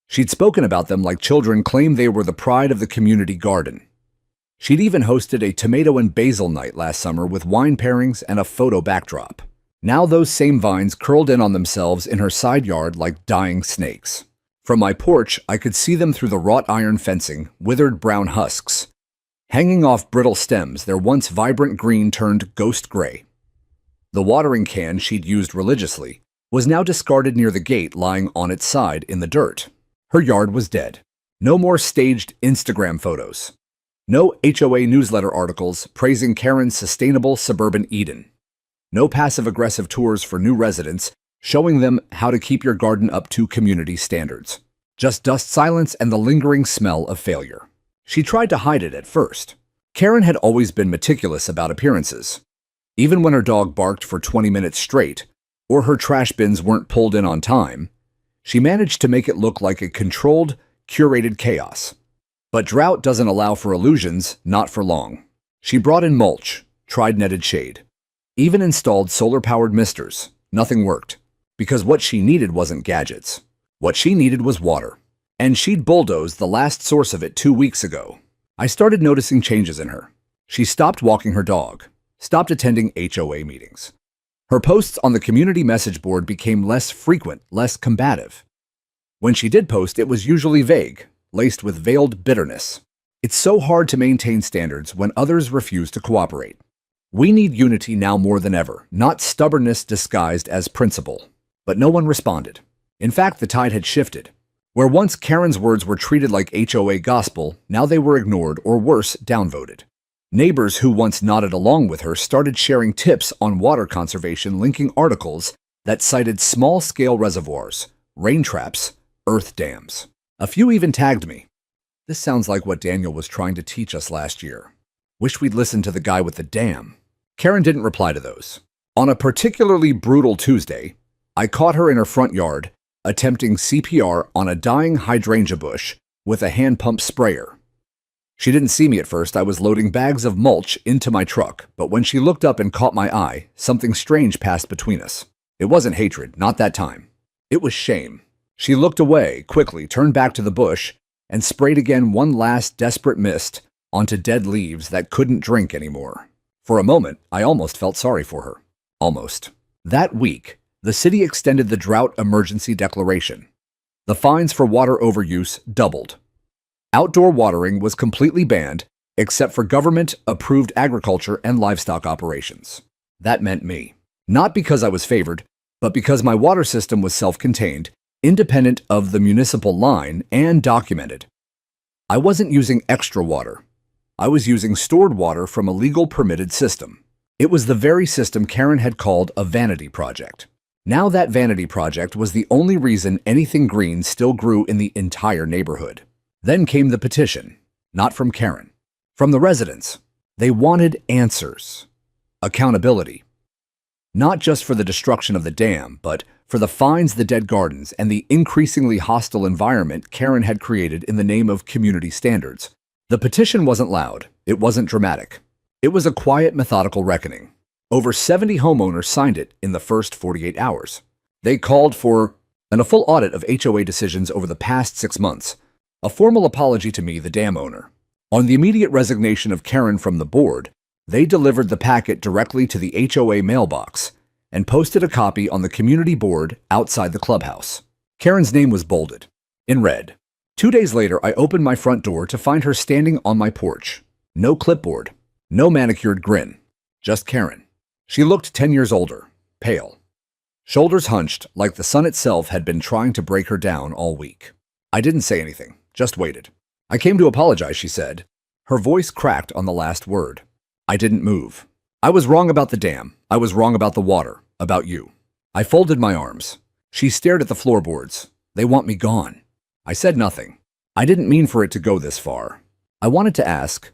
She'd spoken about them like children claimed they were the pride of the community garden. She'd even hosted a tomato and basil night last summer with wine pairings and a photo backdrop. Now those same vines curled in on themselves in her side yard like dying snakes. From my porch, I could see them through the wrought iron fencing, withered brown husks. Hanging off brittle stems, their once vibrant green turned ghost gray. The watering can she'd used religiously was now discarded near the gate, lying on its side in the dirt. Her yard was dead. No more staged Instagram photos. No HOA newsletter articles praising Karen's sustainable suburban Eden. No passive-aggressive tours for new residents showing them how to keep your garden up to community standards. Just dust, silence, and the lingering smell of failure. She tried to hide it at first. Karen had always been meticulous about appearances. Even when her dog barked for 20 minutes straight, or her trash bins weren't pulled in on time, she managed to make it look like a controlled, curated chaos. But Drought doesn't allow for illusions, not for long. She brought in mulch, tried netted shade. Even installed solar-powered misters. Nothing worked. Because what she needed wasn't gadgets. What she needed was water. And she'd bulldozed the last source of it 2 weeks ago. I started noticing changes in her. She stopped walking her dog. Stopped attending HOA meetings. Her posts on the community message board became less frequent, less combative. When she did post, it was usually vague, laced with veiled bitterness. It's so hard to maintain standards when others refuse to cooperate. We need unity now more than ever, not stubbornness disguised as principle. But no one responded. In fact, the tide had shifted. Where once Karen's words were treated like HOA gospel, now they were ignored or worse, downvoted. Neighbors who once nodded along with her started sharing tips on water conservation, linking articles that cited small-scale reservoirs, rain traps, earth dams. A few even tagged me. This sounds like what Daniel was trying to teach us last year. Wish we'd listened to the guy with the dam. Karen didn't reply to those. On a particularly brutal Tuesday, I caught her in her front yard, attempting CPR on a dying hydrangea bush with a hand pump sprayer. She didn't see me at first. I was loading bags of mulch into my truck, but when she looked up and caught my eye, something strange passed between us. It wasn't hatred, not that time. It was shame. She looked away, quickly turned back to the bush, and sprayed again one last desperate mist onto dead leaves that couldn't drink anymore. For a moment, I almost felt sorry for her. Almost. That week, the city extended the drought emergency declaration. The fines for water overuse doubled. Outdoor watering was completely banned, except for government-approved agriculture and livestock operations. That meant me. Not because I was favored, but because my water system was self-contained, independent of the municipal line, and documented. I wasn't using extra water. I was using stored water from a legal permitted system. It was the very system Karen had called a vanity project. Now that vanity project was the only reason anything green still grew in the entire neighborhood. Then came the petition, not from Karen, from the residents. They wanted answers, accountability. Not just for the destruction of the dam, but for the fines, the dead gardens, and the increasingly hostile environment Karen had created in the name of community standards. The petition wasn't loud. It wasn't dramatic. It was a quiet, methodical reckoning. Over 70 homeowners signed it in the first 48 hours. They called for a full audit of HOA decisions over the past 6 months, a formal apology to me, the dam owner. On the immediate resignation of Karen from the board, they delivered the packet directly to the HOA mailbox and posted a copy on the community board outside the clubhouse. Karen's name was bolded, in red. 2 days later, I opened my front door to find her standing on my porch. No clipboard, no manicured grin, just Karen. She looked 10 years older, pale. Shoulders hunched like the sun itself had been trying to break her down all week. I didn't say anything, just waited. "I came to apologize," she said. Her voice cracked on the last word. I didn't move. "I was wrong about the dam. I was wrong about the water, about you." I folded my arms. She stared at the floorboards. "They want me gone." I said nothing. I didn't mean for it to go this far. I wanted to ask,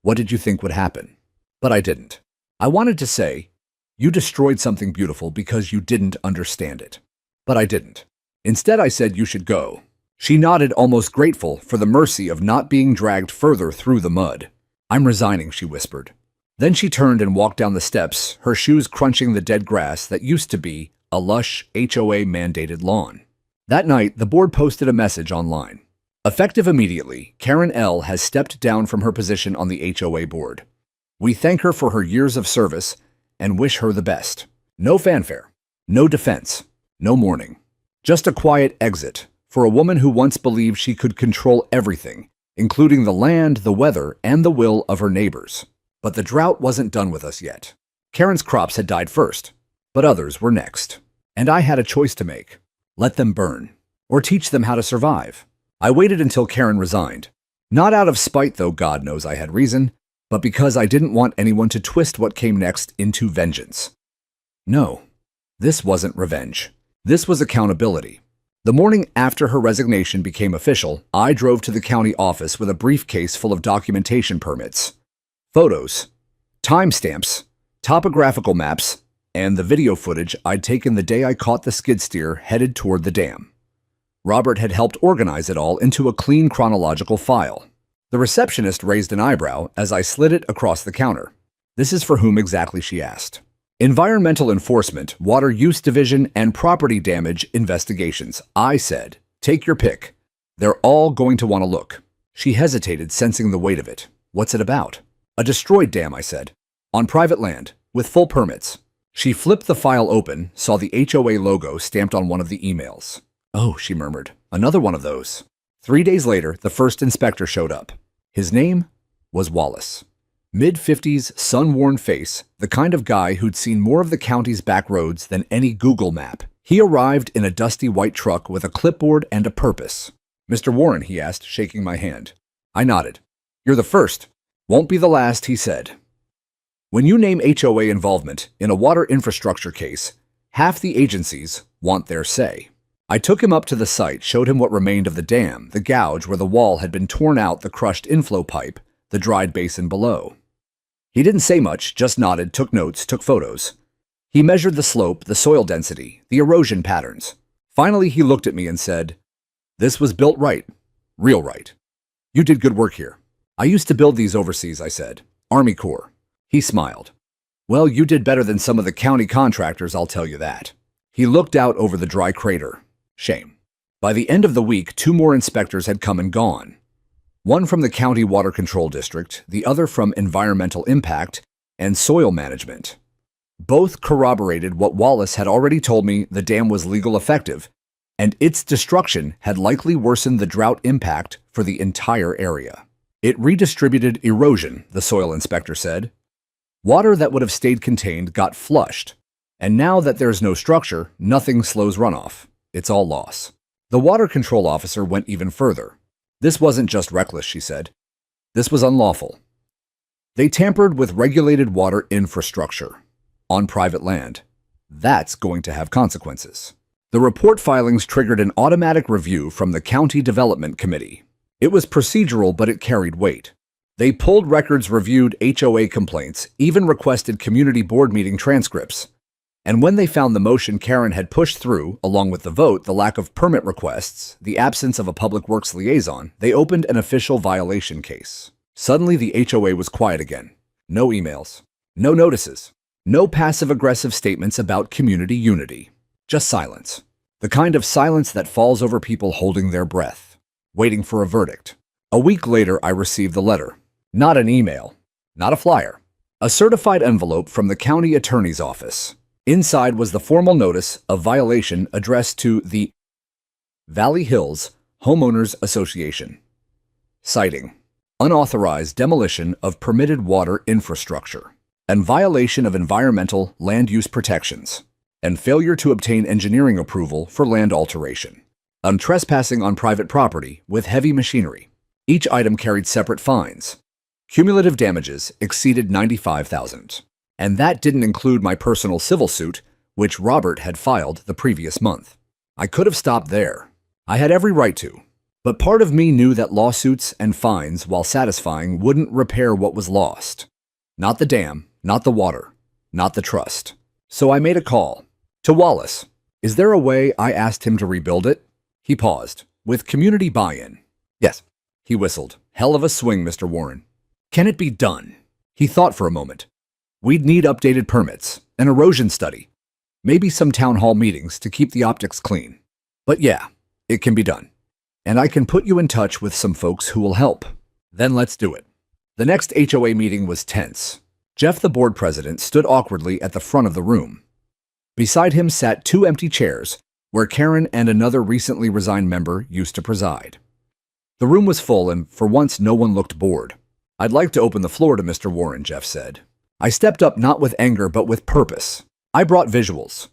what did you think would happen? But I didn't. I wanted to say, you destroyed something beautiful because you didn't understand it. But I didn't. Instead, I said you should go. She nodded, almost grateful for the mercy of not being dragged further through the mud. "I'm resigning," she whispered. Then she turned and walked down the steps, her shoes crunching the dead grass that used to be a lush HOA-mandated lawn. That night, the board posted a message online. Effective immediately, Karen L. has stepped down from her position on the HOA board. We thank her for her years of service and wish her the best. No fanfare, no defense, no mourning. Just a quiet exit for a woman who once believed she could control everything, including the land, the weather, and the will of her neighbors. But the drought wasn't done with us yet. Karen's crops had died first, but others were next. And I had a choice to make. Let them burn, or teach them how to survive. I waited until Karen resigned. Not out of spite, though God knows I had reason, but because I didn't want anyone to twist what came next into vengeance. No, this wasn't revenge. This was accountability. The morning after her resignation became official, I drove to the county office with a briefcase full of documentation permits, photos, timestamps, topographical maps, and the video footage I'd taken the day I caught the skid steer headed toward the dam. Robert had helped organize it all into a clean chronological file. The receptionist raised an eyebrow as I slid it across the counter. "This is for whom exactly?" she asked. "Environmental enforcement, water use division, and property damage investigations," I said. "Take your pick. They're all going to want to look." She hesitated, sensing the weight of it. "What's it about?" "A destroyed dam," I said. "On private land, with full permits." She flipped the file open, saw the HOA logo stamped on one of the emails. "Oh," she murmured, "another one of those." 3 days later, the first inspector showed up. His name was Wallace. Mid-50s, sun-worn face, the kind of guy who'd seen more of the county's back roads than any Google map. He arrived in a dusty white truck with a clipboard and a purpose. "Mr. Warren," he asked, shaking my hand. I nodded. "You're the first. Won't be the last," he said. When you name HOA involvement in a water infrastructure case, half the agencies want their say. I took him up to the site, showed him what remained of the dam, the gouge where the wall had been torn out, the crushed inflow pipe, the dried basin below. He didn't say much, just nodded, took notes, took photos. He measured the slope, the soil density, the erosion patterns. Finally, he looked at me and said, "This was built right. Real right. You did good work here. I used to build these overseas, I said. Army Corps. He smiled. Well, you did better than some of the county contractors, I'll tell you that. He looked out over the dry crater. Shame. By the end of the week, 2 more inspectors had come and gone. One from the County Water Control District, the other from Environmental Impact and Soil Management. Both corroborated what Wallace had already told me: the dam was legal effective, and its destruction had likely worsened the drought impact for the entire area. It redistributed erosion, the soil inspector said. Water that would have stayed contained got flushed, and now that there's no structure, nothing slows runoff. It's all loss. The water control officer went even further. This wasn't just reckless, she said. This was unlawful. They tampered with regulated water infrastructure on private land. That's going to have consequences. The report filings triggered an automatic review from the County Development Committee. It was procedural, but it carried weight. They pulled records, reviewed HOA complaints, even requested community board meeting transcripts. And when they found the motion Karen had pushed through, along with the vote, the lack of permit requests, the absence of a public works liaison, they opened an official violation case. Suddenly, the HOA was quiet again. No emails, no notices, no passive-aggressive statements about community unity. Just silence. The kind of silence that falls over people holding their breath, waiting for a verdict. A week later, I received the letter. Not an email, not a flyer. A certified envelope from the county attorney's office. Inside was the formal notice of violation addressed to the Valley Hills Homeowners Association, citing unauthorized demolition of permitted water infrastructure and violation of environmental land use protections and failure to obtain engineering approval for land alteration, and trespassing on private property with heavy machinery. Each item carried separate fines. Cumulative damages exceeded $95,000. And that didn't include my personal civil suit, which Robert had filed the previous month. I could have stopped there. I had every right to. But part of me knew that lawsuits and fines, while satisfying, wouldn't repair what was lost. Not the dam, not the water, not the trust. So I made a call. To Wallace. Is there a way? I asked him to rebuild it. He paused. With community buy-in. Yes. He whistled. Hell of a swing, Mr. Warren. Can it be done? He thought for a moment. We'd need updated permits, an erosion study, maybe some town hall meetings to keep the optics clean. But yeah, it can be done. And I can put you in touch with some folks who will help. Then let's do it. The next HOA meeting was tense. Jeff, the board president, stood awkwardly at the front of the room. Beside him sat 2 empty chairs, where Karen and another recently resigned member used to preside. The room was full, and for once no one looked bored. I'd like to open the floor to Mr. Warren, Jeff said. I stepped up, not with anger, but with purpose. I brought visuals,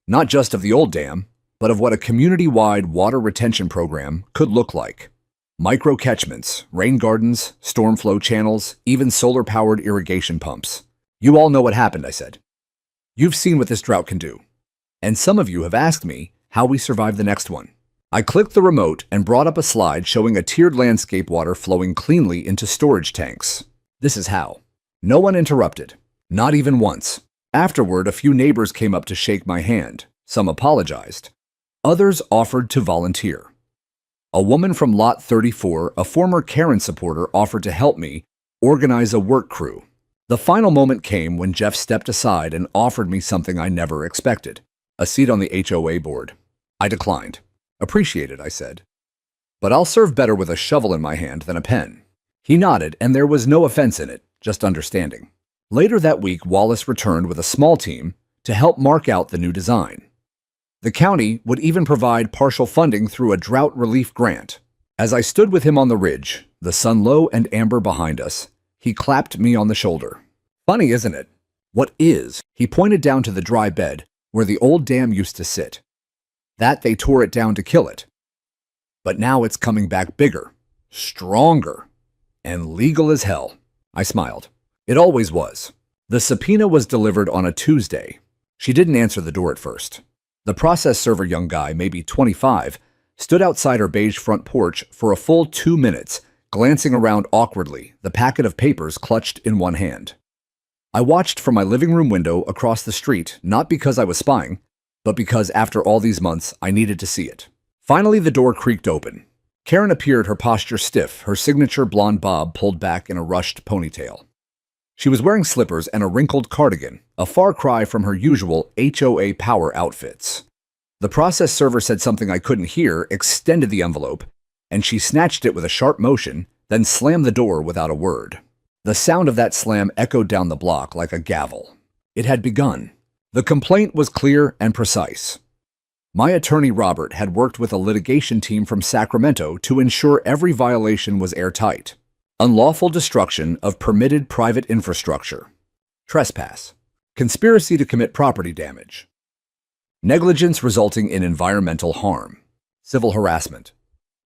not just of the old dam, but of what a community-wide water retention program could look like. Micro-catchments, rain gardens, storm flow channels, even solar-powered irrigation pumps. You all know what happened, I said. You've seen what this drought can do. And some of you have asked me how we survived the next one. I clicked the remote and brought up a slide showing a tiered landscape water flowing cleanly into storage tanks. This is how. No one interrupted, not even once. Afterward, a few neighbors came up to shake my hand. Some apologized. Others offered to volunteer. A woman from Lot 34, a former Karen supporter, offered to help me organize a work crew. The final moment came when Jeff stepped aside and offered me something I never expected, a seat on the HOA board. I declined. Appreciate it, I said. But I'll serve better with a shovel in my hand than a pen. He nodded, and there was no offense in it. Just understanding. Later that week, Wallace returned with a small team to help mark out the new design. The county would even provide partial funding through a drought relief grant. As I stood with him on the ridge, the sun low and amber behind us, he clapped me on the shoulder. Funny, isn't it? What is? He pointed down to the dry bed where the old dam used to sit. That they tore it down to kill it. But now it's coming back bigger, stronger, and legal as hell. I smiled. It always was. The subpoena was delivered on a Tuesday. She didn't answer the door at first. The process server, young guy, maybe 25, stood outside her beige front porch for a full 2 minutes, glancing around awkwardly, the packet of papers clutched in one hand. I watched from my living room window across the street, not because I was spying, but because after all these months, I needed to see it. Finally, the door creaked open. Karen appeared, her posture stiff, her signature blonde bob pulled back in a rushed ponytail. She was wearing slippers and a wrinkled cardigan, a far cry from her usual HOA power outfits. The process server said something I couldn't hear, extended the envelope, and she snatched it with a sharp motion, then slammed the door without a word. The sound of that slam echoed down the block like a gavel. It had begun. The complaint was clear and precise. My attorney Robert had worked with a litigation team from Sacramento to ensure every violation was airtight. Unlawful destruction of permitted private infrastructure. Trespass. Conspiracy to commit property damage. Negligence resulting in environmental harm. Civil harassment.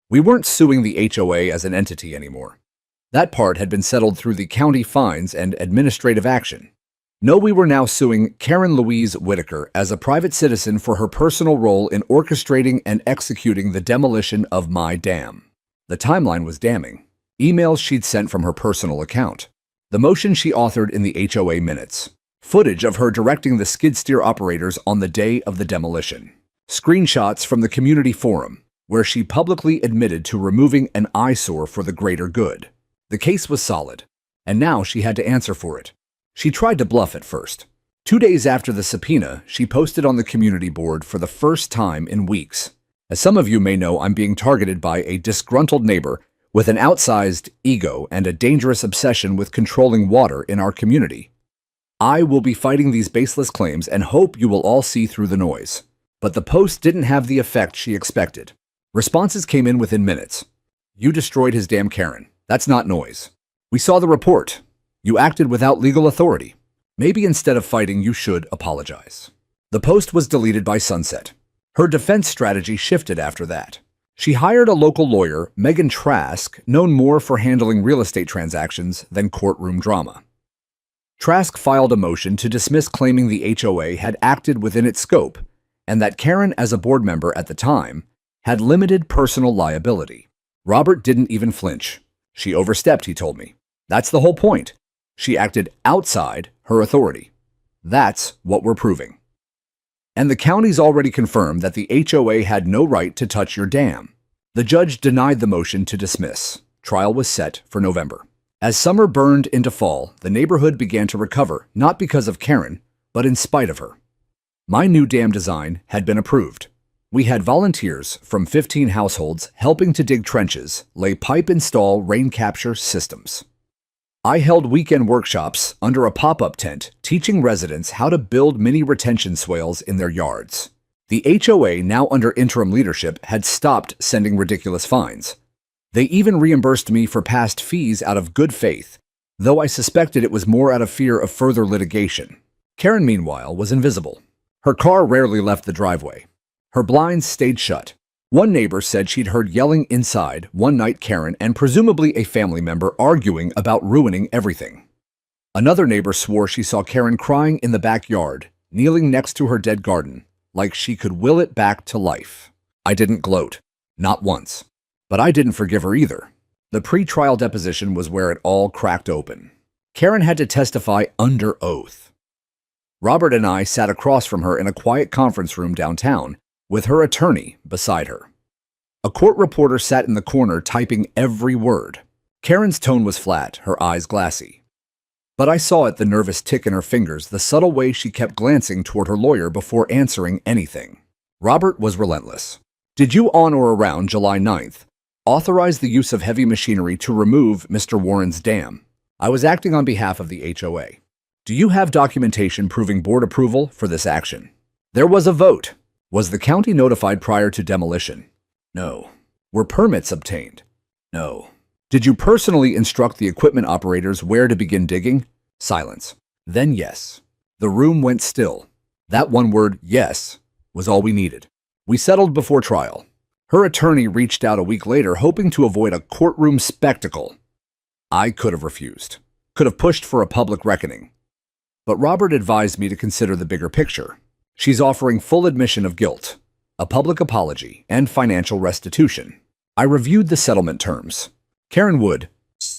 We weren't suing the HOA as an entity anymore. That part had been settled through the county fines and administrative action. No, we were now suing Karen Louise Whitaker as a private citizen for her personal role in orchestrating and executing the demolition of my dam. The timeline was damning. Emails she'd sent from her personal account. The motion she authored in the HOA minutes. Footage of her directing the skid steer operators on the day of the demolition. Screenshots from the community forum, where she publicly admitted to removing an eyesore for the greater good. The case was solid, and now she had to answer for it. She tried to bluff at first. 2 days after the subpoena, she posted on the community board for the first time in weeks. As some of you may know, I'm being targeted by a disgruntled neighbor with an outsized ego and a dangerous obsession with controlling water in our community. I will be fighting these baseless claims and hope you will all see through the noise. But the post didn't have the effect she expected. Responses came in within minutes. You destroyed his dam, Karen. That's not noise. We saw the report. You acted without legal authority. Maybe instead of fighting, you should apologize. The post was deleted by sunset. Her defense strategy shifted after that. She hired a local lawyer, Megan Trask, known more for handling real estate transactions than courtroom drama. Trask filed a motion to dismiss, claiming the HOA had acted within its scope and that Karen, as a board member at the time, had limited personal liability. Robert didn't even flinch. She overstepped, he told me. That's the whole point. She acted outside her authority. That's what we're proving. And the county's already confirmed that the HOA had no right to touch your dam. The judge denied the motion to dismiss. Trial was set for November. As summer burned into fall, the neighborhood began to recover, not because of Karen, but in spite of her. My new dam design had been approved. We had volunteers from 15 households helping to dig trenches, lay pipe, install rain capture systems. I held weekend workshops under a pop-up tent, teaching residents how to build mini retention swales in their yards. The HOA, now under interim leadership, had stopped sending ridiculous fines. They even reimbursed me for past fees out of good faith, though I suspected it was more out of fear of further litigation. Karen, meanwhile, was invisible. Her car rarely left the driveway. Her blinds stayed shut. One neighbor said she'd heard yelling inside one night, Karen and presumably a family member arguing about ruining everything. Another neighbor swore she saw Karen crying in the backyard, kneeling next to her dead garden, like she could will it back to life. I didn't gloat. Not once. But I didn't forgive her either. The pre-trial deposition was where it all cracked open. Karen had to testify under oath. Robert and I sat across from her in a quiet conference room downtown, with her attorney beside her. A court reporter sat in the corner typing every word. Karen's tone was flat, her eyes glassy. But I saw it, the nervous tick in her fingers, the subtle way she kept glancing toward her lawyer before answering anything. Robert was relentless. Did you, on or around July 9th, authorize the use of heavy machinery to remove Mr. Warren's dam? I was acting on behalf of the HOA. Do you have documentation proving board approval for this action? There was a vote. Was the county notified prior to demolition? No. Were permits obtained? No. Did you personally instruct the equipment operators where to begin digging? Silence. Then yes. The room went still. That one word, yes, was all we needed. We settled before trial. Her attorney reached out a week later, hoping to avoid a courtroom spectacle. I could have refused. Could have pushed for a public reckoning. But Robert advised me to consider the bigger picture. She's offering full admission of guilt, a public apology, and financial restitution. I reviewed the settlement terms. Karen would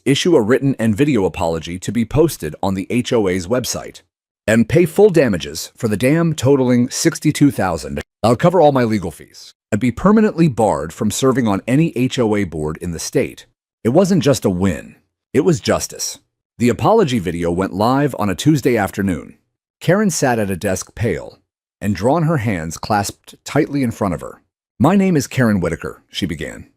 issue a written and video apology to be posted on the HOA's website and pay full damages for the dam totaling $62,000. I'll cover all my legal fees. I'd be permanently barred from serving on any HOA board in the state. It wasn't just a win. It was justice. The apology video went live on a Tuesday afternoon. Karen sat at a desk pale and drawn her hands clasped tightly in front of her. "My name is Karen Whitaker," she began.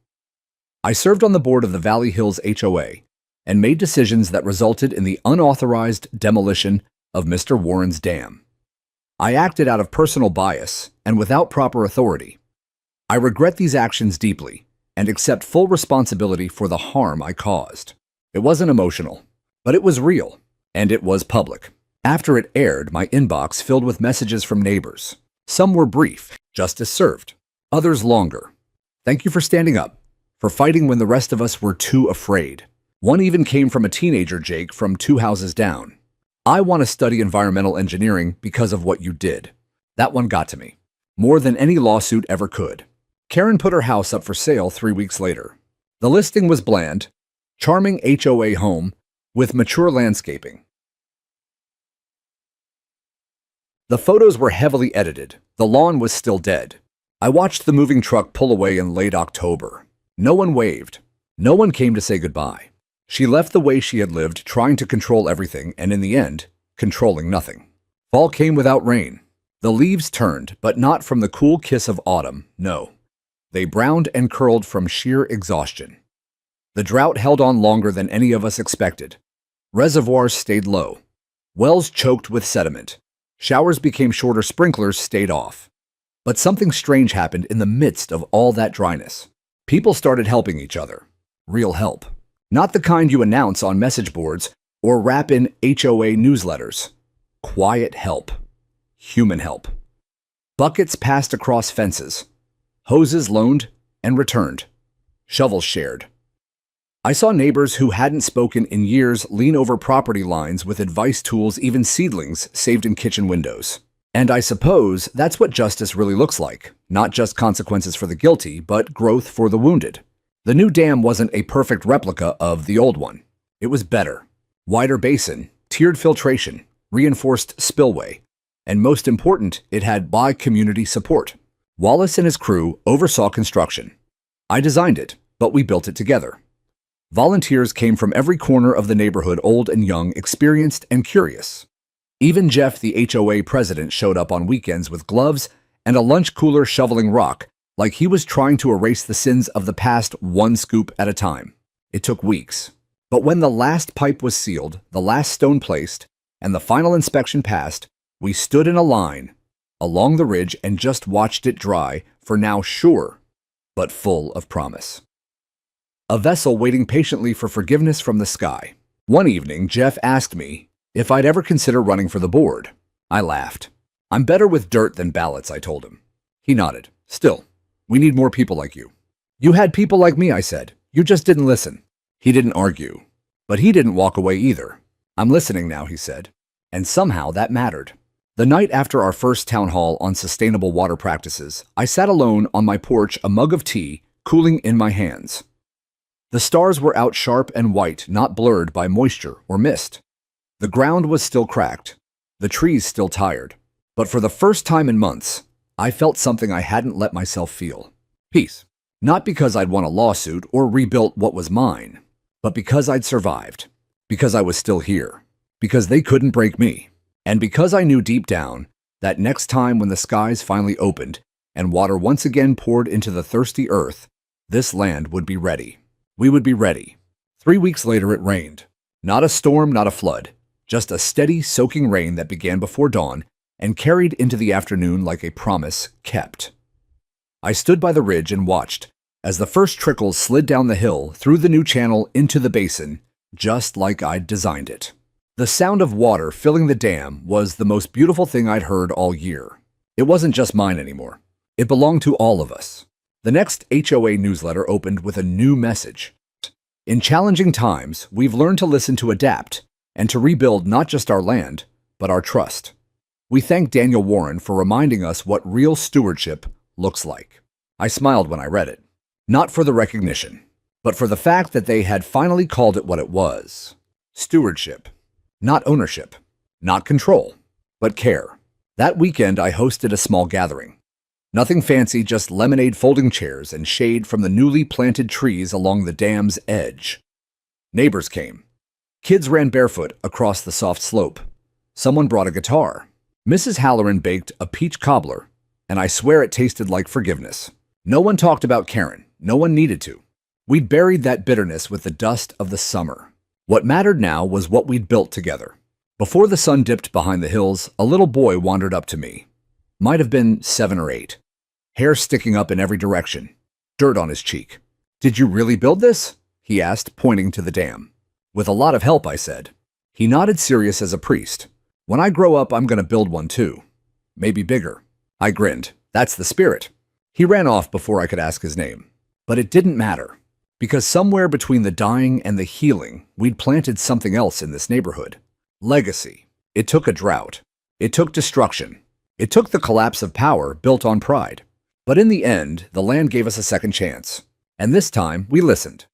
"I served on the board of the Valley Hills HOA and made decisions that resulted in the unauthorized demolition of Mr. Warren's dam. I acted out of personal bias and without proper authority. I regret these actions deeply and accept full responsibility for the harm I caused." It wasn't emotional, but it was real, and it was public. After it aired, my inbox filled with messages from neighbors. Some were brief, justice served. Others longer. "Thank you for standing up, for fighting when the rest of us were too afraid." One even came from a teenager, Jake, from 2 houses down. "I want to study environmental engineering because of what you did." That one got to me, more than any lawsuit ever could. Karen put her house up for sale 3 weeks later. The listing was bland, charming HOA home with mature landscaping. The photos were heavily edited. The lawn was still dead. I watched the moving truck pull away in late October. No one waved. No one came to say goodbye. She left the way she had lived, trying to control everything, and in the end, controlling nothing. Fall came without rain. The leaves turned, but not from the cool kiss of autumn, no. They browned and curled from sheer exhaustion. The drought held on longer than any of us expected. Reservoirs stayed low. Wells choked with sediment. Showers became shorter, sprinklers stayed off. But something strange happened in the midst of all that dryness. People started helping each other. Real help. Not the kind you announce on message boards or wrap in HOA newsletters. Quiet help. Human help. Buckets passed across fences. Hoses loaned and returned. Shovels shared. I saw neighbors who hadn't spoken in years lean over property lines with advice, tools, even seedlings saved in kitchen windows. And I suppose that's what justice really looks like. Not just consequences for the guilty, but growth for the wounded. The new dam wasn't a perfect replica of the old one. It was better. Wider basin, tiered filtration, reinforced spillway, and most important, it had by-community support. Wallace and his crew oversaw construction. I designed it, but we built it together. Volunteers came from every corner of the neighborhood, old and young, experienced and curious. Even Jeff, the HOA president, showed up on weekends with gloves and a lunch cooler shoveling rock, like he was trying to erase the sins of the past one scoop at a time. It took weeks. But when the last pipe was sealed, the last stone placed, and the final inspection passed, we stood in a line along the ridge and just watched it dry, for now sure, but full of promise. A vessel waiting patiently for forgiveness from the sky. One evening, Jeff asked me if I'd ever consider running for the board. I laughed. "I'm better with dirt than ballots," I told him. He nodded. "Still, we need more people like you." "You had people like me," I said. "You just didn't listen." He didn't argue. But he didn't walk away either. "I'm listening now," he said. And somehow that mattered. The night after our first town hall on sustainable water practices, I sat alone on my porch, a mug of tea cooling in my hands. The stars were out sharp and white, not blurred by moisture or mist. The ground was still cracked, the trees still tired. But for the first time in months, I felt something I hadn't let myself feel. Peace. Not because I'd won a lawsuit or rebuilt what was mine, but because I'd survived. Because I was still here. Because they couldn't break me. And because I knew deep down that next time when the skies finally opened and water once again poured into the thirsty earth, this land would be ready. We would be ready. 3 weeks later it rained. Not a storm, not a flood. Just a steady, soaking rain that began before dawn and carried into the afternoon like a promise kept. I stood by the ridge and watched as the first trickles slid down the hill through the new channel into the basin, just like I'd designed it. The sound of water filling the dam was the most beautiful thing I'd heard all year. It wasn't just mine anymore. It belonged to all of us. The next HOA newsletter opened with a new message. In challenging times, we've learned to listen, to adapt, and to rebuild not just our land, but our trust. We thank Daniel Warren for reminding us what real stewardship looks like. I smiled when I read it. Not for the recognition, but for the fact that they had finally called it what it was. Stewardship. Not ownership. Not control, but care. That weekend, I hosted a small gathering. Nothing fancy, just lemonade folding chairs and shade from the newly planted trees along the dam's edge. Neighbors came. Kids ran barefoot across the soft slope. Someone brought a guitar. Mrs. Halloran baked a peach cobbler, and I swear it tasted like forgiveness. No one talked about Karen. No one needed to. We'd buried that bitterness with the dust of the summer. What mattered now was what we'd built together. Before the sun dipped behind the hills, a little boy wandered up to me. Might have been 7 or 8. Hair sticking up in every direction. Dirt on his cheek. "Did you really build this?" he asked, pointing to the dam. "With a lot of help," I said. He nodded, serious as a priest. "When I grow up, I'm going to build one too. Maybe bigger." I grinned. "That's the spirit." He ran off before I could ask his name. But it didn't matter, because somewhere between the dying and the healing, we'd planted something else in this neighborhood. Legacy. It took a drought. It took destruction. It took the collapse of power built on pride. But in the end, the land gave us a second chance. And this time, we listened.